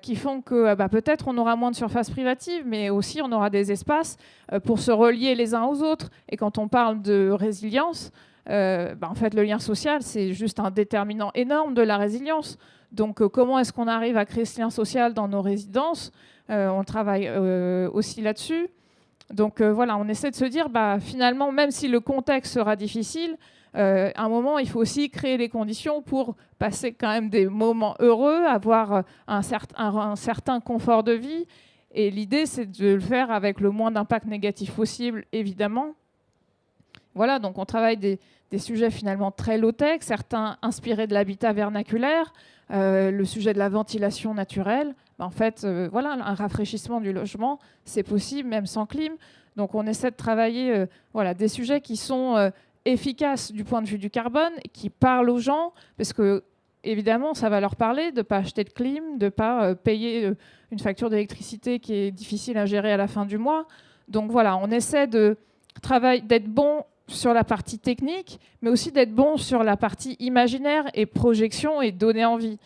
qui font que peut-être on aura moins de surface privative, mais aussi on aura des espaces pour se relier les uns aux autres. Et quand on parle de résilience, en fait le lien social c'est juste un déterminant énorme de la résilience. Donc comment est-ce qu'on arrive à créer ce lien social dans nos résidences? On travaille aussi là-dessus. Donc voilà, on essaie de se dire, finalement, même si le contexte sera difficile, à un moment, il faut aussi créer les conditions pour passer quand même des moments heureux, avoir un certain confort de vie. Et l'idée, c'est de le faire avec le moins d'impact négatif possible, évidemment. Voilà, donc on travaille des sujets finalement très low-tech, certains inspirés de l'habitat vernaculaire, le sujet de la ventilation naturelle. En fait, voilà, un rafraîchissement du logement, c'est possible, même sans clim. Donc on essaie de travailler des sujets qui sont efficaces du point de vue du carbone, qui parlent aux gens, parce que évidemment, ça va leur parler de ne pas acheter de clim, de ne pas payer une facture d'électricité qui est difficile à gérer à la fin du mois. Donc voilà, on essaie d'être bon sur la partie technique, mais aussi d'être bon sur la partie imaginaire et projection et donner envie.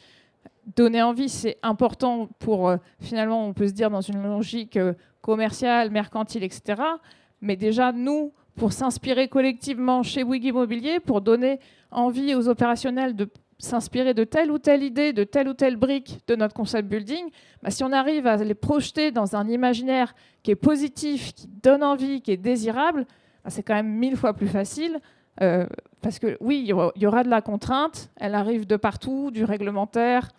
Donner envie, c'est important pour, finalement, on peut se dire dans une logique commerciale, mercantile, etc. Mais déjà, nous, pour s'inspirer collectivement chez Bouygues Immobilier, pour donner envie aux opérationnels de s'inspirer de telle ou telle idée, de telle ou telle brique de notre concept building, si on arrive à les projeter dans un imaginaire qui est positif, qui donne envie, qui est désirable, c'est quand même 1000 fois plus facile. Parce que oui, il y aura de la contrainte, elle arrive de partout, du réglementaire,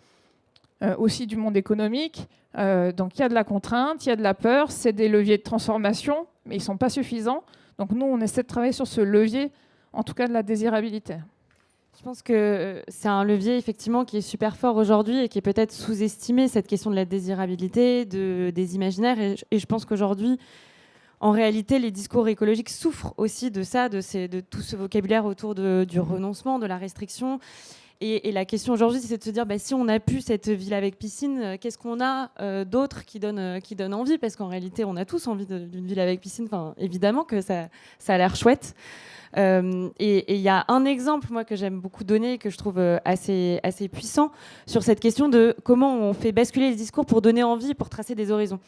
aussi du monde économique. Donc il y a de la contrainte, il y a de la peur, c'est des leviers de transformation, mais ils ne sont pas suffisants. Donc nous, on essaie de travailler sur ce levier, en tout cas de la désirabilité. Je pense que c'est un levier effectivement qui est super fort aujourd'hui et qui est peut-être sous-estimé, cette question de la désirabilité, des imaginaires. Et je pense qu'aujourd'hui, en réalité, les discours écologiques souffrent aussi de ça, de tout ce vocabulaire autour du renoncement, de la restriction. Et la question aujourd'hui, c'est de se dire, si on n'a plus cette ville avec piscine, qu'est-ce qu'on a d'autre qui donne envie? Parce qu'en réalité, on a tous envie d'une ville avec piscine. Enfin, évidemment que ça a l'air chouette. Et il y a un exemple, moi, que j'aime beaucoup donner et que je trouve assez puissant sur cette question de comment on fait basculer les discours pour donner envie, pour tracer des horizons.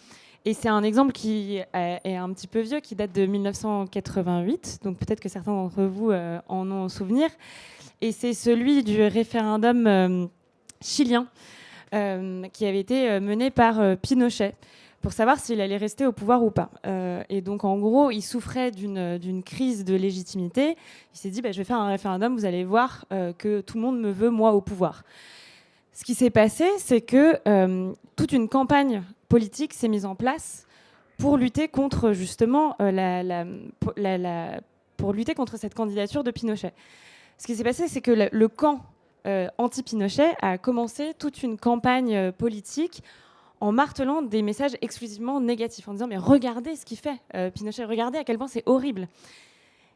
Et c'est un exemple qui est un petit peu vieux, qui date de 1988. Donc peut-être que certains d'entre vous en ont souvenir. Et c'est celui du référendum chilien qui avait été mené par Pinochet pour savoir s'il allait rester au pouvoir ou pas. Et donc en gros, il souffrait d'une crise de légitimité. Il s'est dit, je vais faire un référendum, vous allez voir que tout le monde me veut, moi, au pouvoir. Ce qui s'est passé, c'est que toute une campagne politique s'est mise en place pour lutter contre justement pour lutter contre cette candidature de Pinochet. Ce qui s'est passé, c'est que le camp anti-Pinochet a commencé toute une campagne politique en martelant des messages exclusivement négatifs, en disant mais regardez ce qu'il fait Pinochet, regardez à quel point c'est horrible.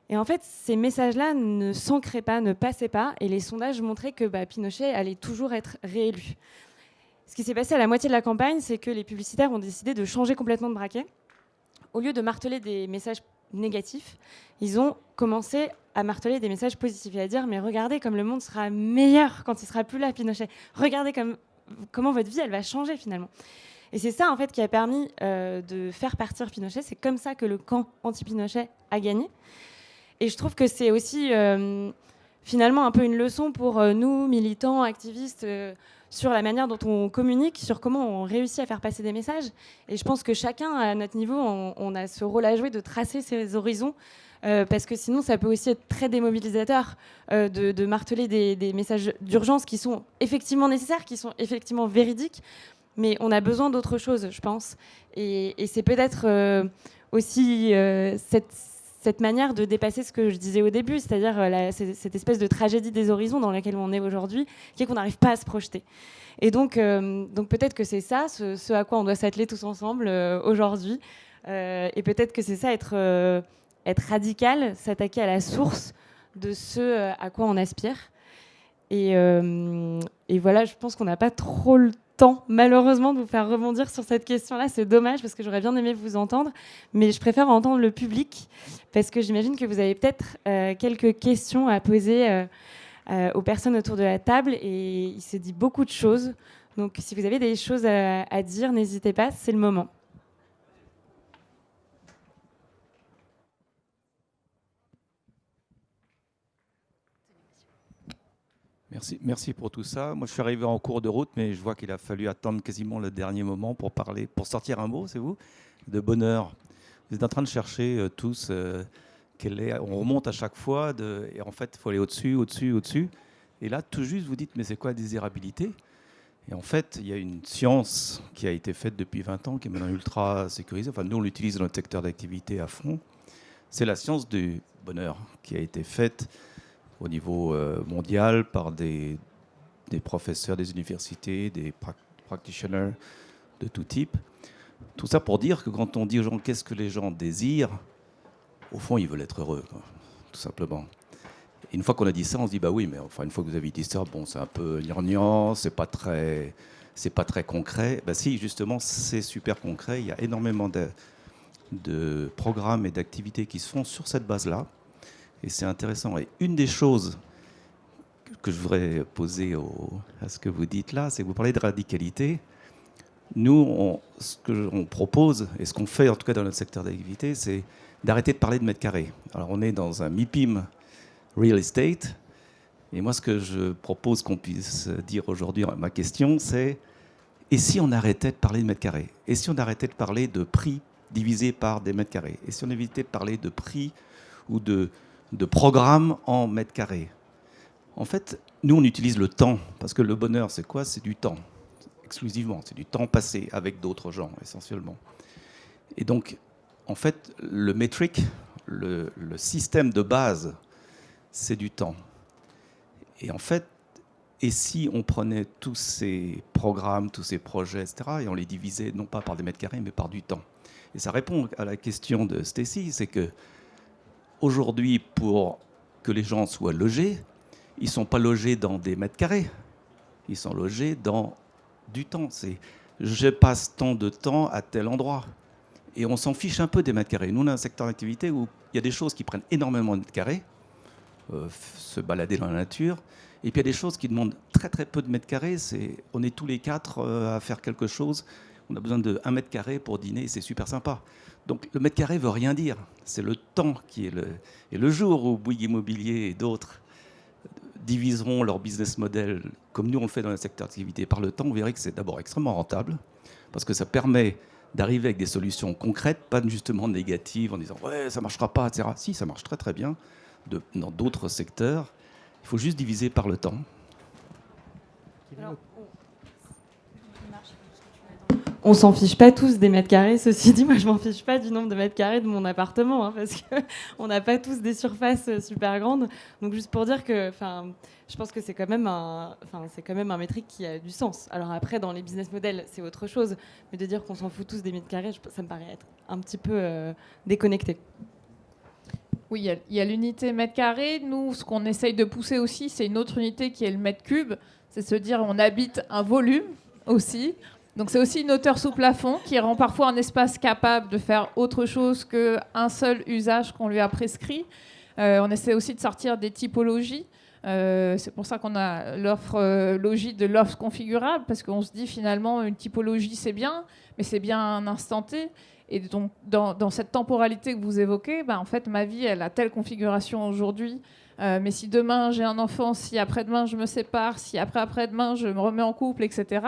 Et en fait, ces messages-là ne s'ancraient pas, ne passaient pas, et les sondages montraient que Pinochet allait toujours être réélu. Ce qui s'est passé à la moitié de la campagne, c'est que les publicitaires ont décidé de changer complètement de braquet. Au lieu de marteler des messages négatifs, ils ont commencé à marteler des messages positifs et à dire mais regardez comme le monde sera meilleur quand il sera plus là, Pinochet. Regardez comment votre vie elle va changer finalement. Et c'est ça, en fait, qui a permis de faire partir Pinochet. C'est comme ça que le camp anti-Pinochet a gagné. Et je trouve que c'est aussi, finalement, un peu une leçon pour nous, militants, activistes, sur la manière dont on communique, sur comment on réussit à faire passer des messages. Et je pense que chacun, à notre niveau, on a ce rôle à jouer de tracer ses horizons, parce que sinon, ça peut aussi être très démobilisateur de marteler des messages d'urgence qui sont effectivement nécessaires, qui sont effectivement véridiques, mais on a besoin d'autre chose, je pense. Et c'est peut-être aussi cette manière de dépasser ce que je disais au début, c'est-à-dire cette espèce de tragédie des horizons dans laquelle on est aujourd'hui, qui est qu'on n'arrive pas à se projeter. Et donc peut-être que c'est ça, ce à quoi on doit s'atteler tous ensemble aujourd'hui. Et peut-être que c'est ça, être radical, s'attaquer à la source de ce à quoi on aspire. Et voilà, je pense qu'on n'a pas trop le temps, malheureusement, de vous faire rebondir sur cette question-là. C'est dommage, parce que j'aurais bien aimé vous entendre, mais je préfère entendre le public, parce que j'imagine que vous avez peut-être quelques questions à poser aux personnes autour de la table, et il s'est dit beaucoup de choses. Donc, si vous avez des choses à dire, n'hésitez pas, c'est le moment. Merci pour tout ça. Moi, je suis arrivé en cours de route, mais je vois qu'il a fallu attendre quasiment le dernier moment pour parler, pour sortir un mot, c'est vous, de bonheur. Vous êtes en train de chercher tous on remonte à chaque fois, et en fait, il faut aller au-dessus, au-dessus, au-dessus. Et là, tout juste, vous dites, mais c'est quoi la désirabilité? Et en fait, il y a une science qui a été faite depuis 20 ans, qui est maintenant ultra sécurisée. Enfin, nous, on l'utilise dans notre secteur d'activité à fond. C'est la science du bonheur qui a été faite au niveau mondial par des professeurs des universités, des practitioners de tout type. Tout ça pour dire que quand on dit aux gens qu'est-ce que les gens désirent, au fond, ils veulent être heureux, quoi, tout simplement. Et une fois qu'on a dit ça, on se dit, bah oui, mais enfin, une fois que vous avez dit ça, bon, c'est un peu gnangnan, c'est pas très concret. Bah si, justement, c'est super concret. Il y a énormément de programmes et d'activités qui se font sur cette base-là. Et c'est intéressant. Et une des choses que je voudrais poser à ce que vous dites là, c'est que vous parlez de radicalité. Nous, ce qu'on propose, et ce qu'on fait en tout cas dans notre secteur d'activité, c'est d'arrêter de parler de mètres carrés. Alors on est dans un MIPIM Real Estate. Et moi, ce que je propose qu'on puisse dire aujourd'hui, ma question, c'est et si on arrêtait de parler de mètres carrés? Et si on arrêtait de parler de prix divisé par des mètres carrés? Et si on évitait de parler de prix ou de programmes en mètres carrés? En fait, nous, on utilise le temps, parce que le bonheur, c'est quoi? C'est du temps, exclusivement. C'est du temps passé avec d'autres gens, essentiellement. Et donc, en fait, le métrique, le système de base, c'est du temps. Et en fait, et si on prenait tous ces programmes, tous ces projets, etc., et on les divisait non pas par des mètres carrés, mais par du temps? Et ça répond à la question de Stacy, c'est que aujourd'hui, pour que les gens soient logés, ils ne sont pas logés dans des mètres carrés. Ils sont logés dans du temps. C'est je passe tant de temps à tel endroit. Et on s'en fiche un peu des mètres carrés. Nous, on a un secteur d'activité où il y a des choses qui prennent énormément de mètres carrés, se balader dans la nature. Et puis il y a des choses qui demandent très très peu de mètres carrés. On est tous les quatre à faire quelque chose. On a besoin de 1 mètre carré pour dîner, c'est super sympa. Donc le mètre carré ne veut rien dire. C'est le temps qui est Et le jour où Bouygues Immobilier et d'autres diviseront leur business model, comme nous on le fait dans le secteur d'activité, par le temps, vous verrez que c'est d'abord extrêmement rentable, parce que ça permet d'arriver avec des solutions concrètes, pas justement négatives, en disant « ouais, ça ne marchera pas », etc. Si, ça marche très très bien dans d'autres secteurs. Il faut juste diviser par le temps. Alors, on s'en fiche pas tous des mètres carrés. Ceci dit, moi, je m'en fiche pas du nombre de mètres carrés de mon appartement, hein, parce qu'on n'a pas tous des surfaces super grandes. Donc, juste pour dire que, je pense que c'est quand même un métrique qui a du sens. Alors après, dans les business models, c'est autre chose. Mais de dire qu'on s'en fout tous des mètres carrés, ça me paraît être un petit peu déconnecté. Oui, il y a l'unité mètre carré. Nous, ce qu'on essaye de pousser aussi, c'est une autre unité qui est le mètre cube. C'est se dire on habite un volume aussi. Donc c'est aussi une hauteur sous plafond qui rend parfois un espace capable de faire autre chose qu'un seul usage qu'on lui a prescrit. On essaie aussi de sortir des typologies. C'est pour ça qu'on a l'offre logis de l'offre configurable, parce qu'on se dit finalement une typologie c'est bien, mais c'est bien un instant T. Et donc dans cette temporalité que vous évoquez, en fait ma vie elle a telle configuration aujourd'hui, mais si demain j'ai un enfant, si après-demain je me sépare, si après-demain je me remets en couple, etc.,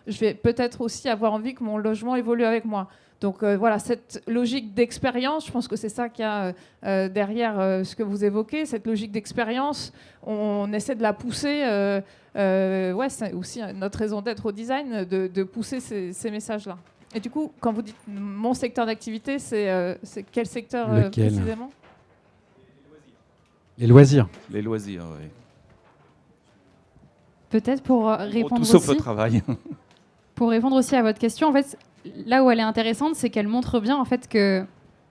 je vais peut-être aussi avoir envie que mon logement évolue avec moi. Donc voilà, cette logique d'expérience, je pense que c'est ça qu'il y a derrière ce que vous évoquez, cette logique d'expérience, on essaie de la pousser, c'est aussi notre raison d'être au design, de pousser ces messages-là. Et du coup, quand vous dites mon secteur d'activité, c'est quel secteur précisément ? Les loisirs. Les loisirs, oui. Peut-être pour répondre Tout sauf aussi, le travail. pour répondre aussi à votre question, en fait, là où elle est intéressante, c'est qu'elle montre bien en fait que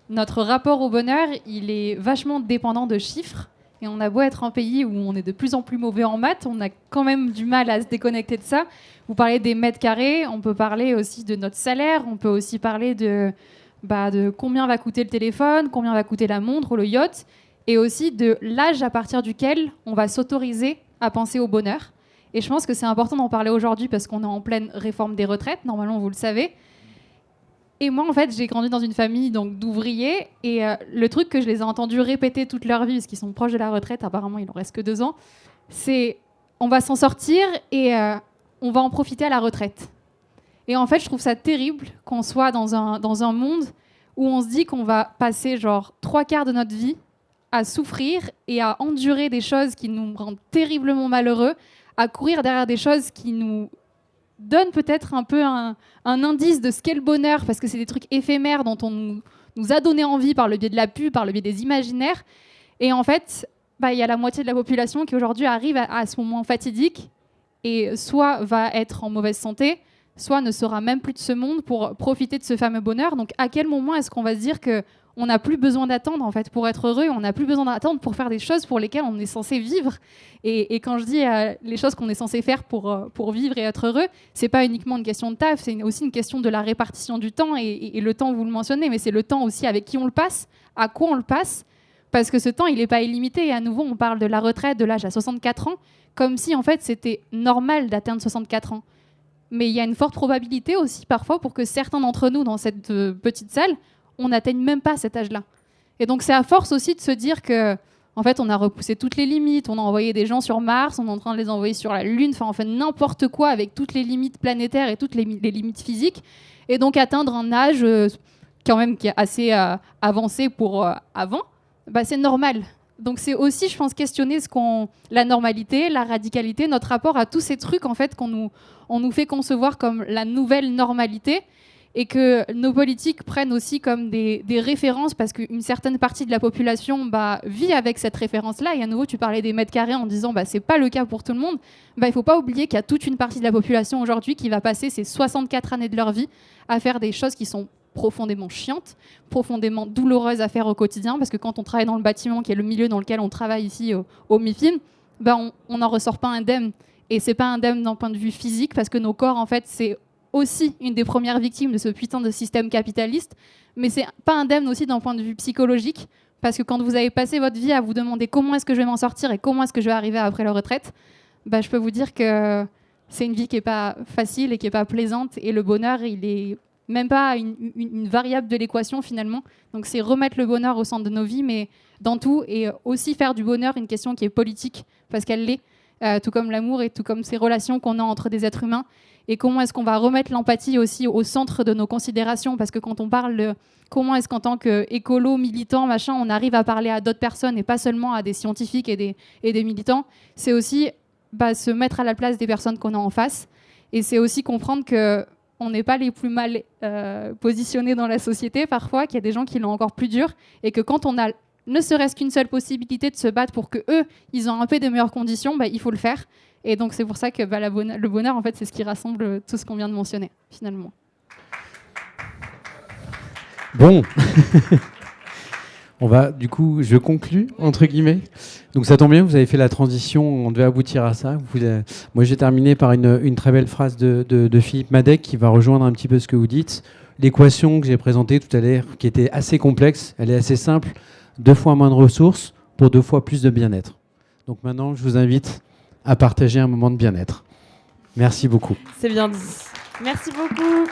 notre rapport au bonheur, il est vachement dépendant de chiffres. Et on a beau être un pays où on est de plus en plus mauvais en maths, on a quand même du mal à se déconnecter de ça. Vous parlez des mètres carrés, on peut parler aussi de notre salaire, on peut aussi parler de combien va coûter le téléphone, combien va coûter la montre ou le yacht, et aussi de l'âge à partir duquel on va s'autoriser à penser au bonheur. Et je pense que c'est important d'en parler aujourd'hui parce qu'on est en pleine réforme des retraites, normalement vous le savez. Et moi, en fait, j'ai grandi dans une famille donc, d'ouvriers. Et le truc que je les ai entendus répéter toute leur vie, parce qu'ils sont proches de la retraite, apparemment, il en reste que 2 ans, c'est on va s'en sortir et on va en profiter à la retraite. Et en fait, je trouve ça terrible qu'on soit dans un monde où on se dit qu'on va passer genre 3/4 de notre vie à souffrir et à endurer des choses qui nous rendent terriblement malheureux, à courir derrière des choses qui nous donne peut-être un peu un indice de ce qu'est le bonheur, parce que c'est des trucs éphémères dont on nous a donné envie par le biais de la pub, par le biais des imaginaires. Et en fait, il y a la moitié de la population qui aujourd'hui arrive à ce moment fatidique et soit va être en mauvaise santé, soit ne sera même plus de ce monde pour profiter de ce fameux bonheur. Donc à quel moment est-ce qu'on va se dire qu'on n'a plus besoin d'attendre en fait, pour être heureux, on n'a plus besoin d'attendre pour faire des choses pour lesquelles on est censé vivre. Et quand je dis les choses qu'on est censé faire pour vivre et être heureux, c'est pas uniquement une question de taf, c'est aussi une question de la répartition du temps. Et le temps, vous le mentionnez, mais c'est le temps aussi avec qui on le passe, à quoi on le passe, parce que ce temps, il n'est pas illimité. Et à nouveau, on parle de la retraite, de l'âge à 64 ans, comme si en fait c'était normal d'atteindre 64 ans. Mais il y a une forte probabilité aussi parfois pour que certains d'entre nous dans cette petite salle, on n'atteigne même pas cet âge-là. Et donc c'est à force aussi de se dire que en fait, on a repoussé toutes les limites, on a envoyé des gens sur Mars, on est en train de les envoyer sur la Lune, enfin on fait n'importe quoi avec toutes les limites planétaires et toutes les limites physiques. Et donc atteindre un âge quand même qui est assez avancé pour avant, c'est normal. Donc c'est aussi, je pense, questionner la normalité, la radicalité, notre rapport à tous ces trucs en fait on nous fait concevoir comme la nouvelle normalité. Et que nos politiques prennent aussi comme des références parce qu'une certaine partie de la population vit avec cette référence-là. Et à nouveau, tu parlais des mètres carrés en disant c'est pas le cas pour tout le monde. Il faut pas oublier qu'il y a toute une partie de la population aujourd'hui qui va passer ces 64 années de leur vie à faire des choses qui sont profondément chiantes, profondément douloureuses à faire au quotidien, parce que quand on travaille dans le bâtiment, qui est le milieu dans lequel on travaille ici au MIFIM, on n'en ressort pas indemne. Et c'est pas indemne d'un point de vue physique, parce que nos corps, en fait, c'est aussi une des premières victimes de ce putain de système capitaliste, mais c'est pas indemne aussi d'un point de vue psychologique, parce que quand vous avez passé votre vie à vous demander comment est-ce que je vais m'en sortir et comment est-ce que je vais arriver après la retraite, je peux vous dire que c'est une vie qui est pas facile et qui est pas plaisante, et le bonheur, il est même pas une variable de l'équation finalement. Donc c'est remettre le bonheur au centre de nos vies, mais dans tout, et aussi faire du bonheur une question qui est politique, parce qu'elle l'est, tout comme l'amour et tout comme ces relations qu'on a entre des êtres humains. Et comment est-ce qu'on va remettre l'empathie aussi au centre de nos considérations, parce que quand on parle de comment est-ce qu'en tant qu'écolo, militant, machin, on arrive à parler à d'autres personnes et pas seulement à des scientifiques et des militants, c'est aussi se mettre à la place des personnes qu'on a en face. Et c'est aussi comprendre qu'on n'est pas les plus mal positionnés dans la société parfois, qu'il y a des gens qui l'ont encore plus dur, et que quand on a ne serait-ce qu'une seule possibilité de se battre pour qu'eux, ils ont un peu de meilleures conditions, il faut le faire. Et donc c'est pour ça que le bonheur, en fait, c'est ce qui rassemble tout ce qu'on vient de mentionner, finalement. Bon, du coup, je conclus, entre guillemets. Donc ça tombe bien, vous avez fait la transition, on devait aboutir à ça. Moi, j'ai terminé par une très belle phrase de Philippe Madec qui va rejoindre un petit peu ce que vous dites. L'équation que j'ai présentée tout à l'heure, qui était assez complexe, elle est assez simple. 2 fois moins de ressources pour 2 fois plus de bien-être. Donc maintenant, je vous invite à partager un moment de bien-être. Merci beaucoup. C'est bien dit. Merci beaucoup.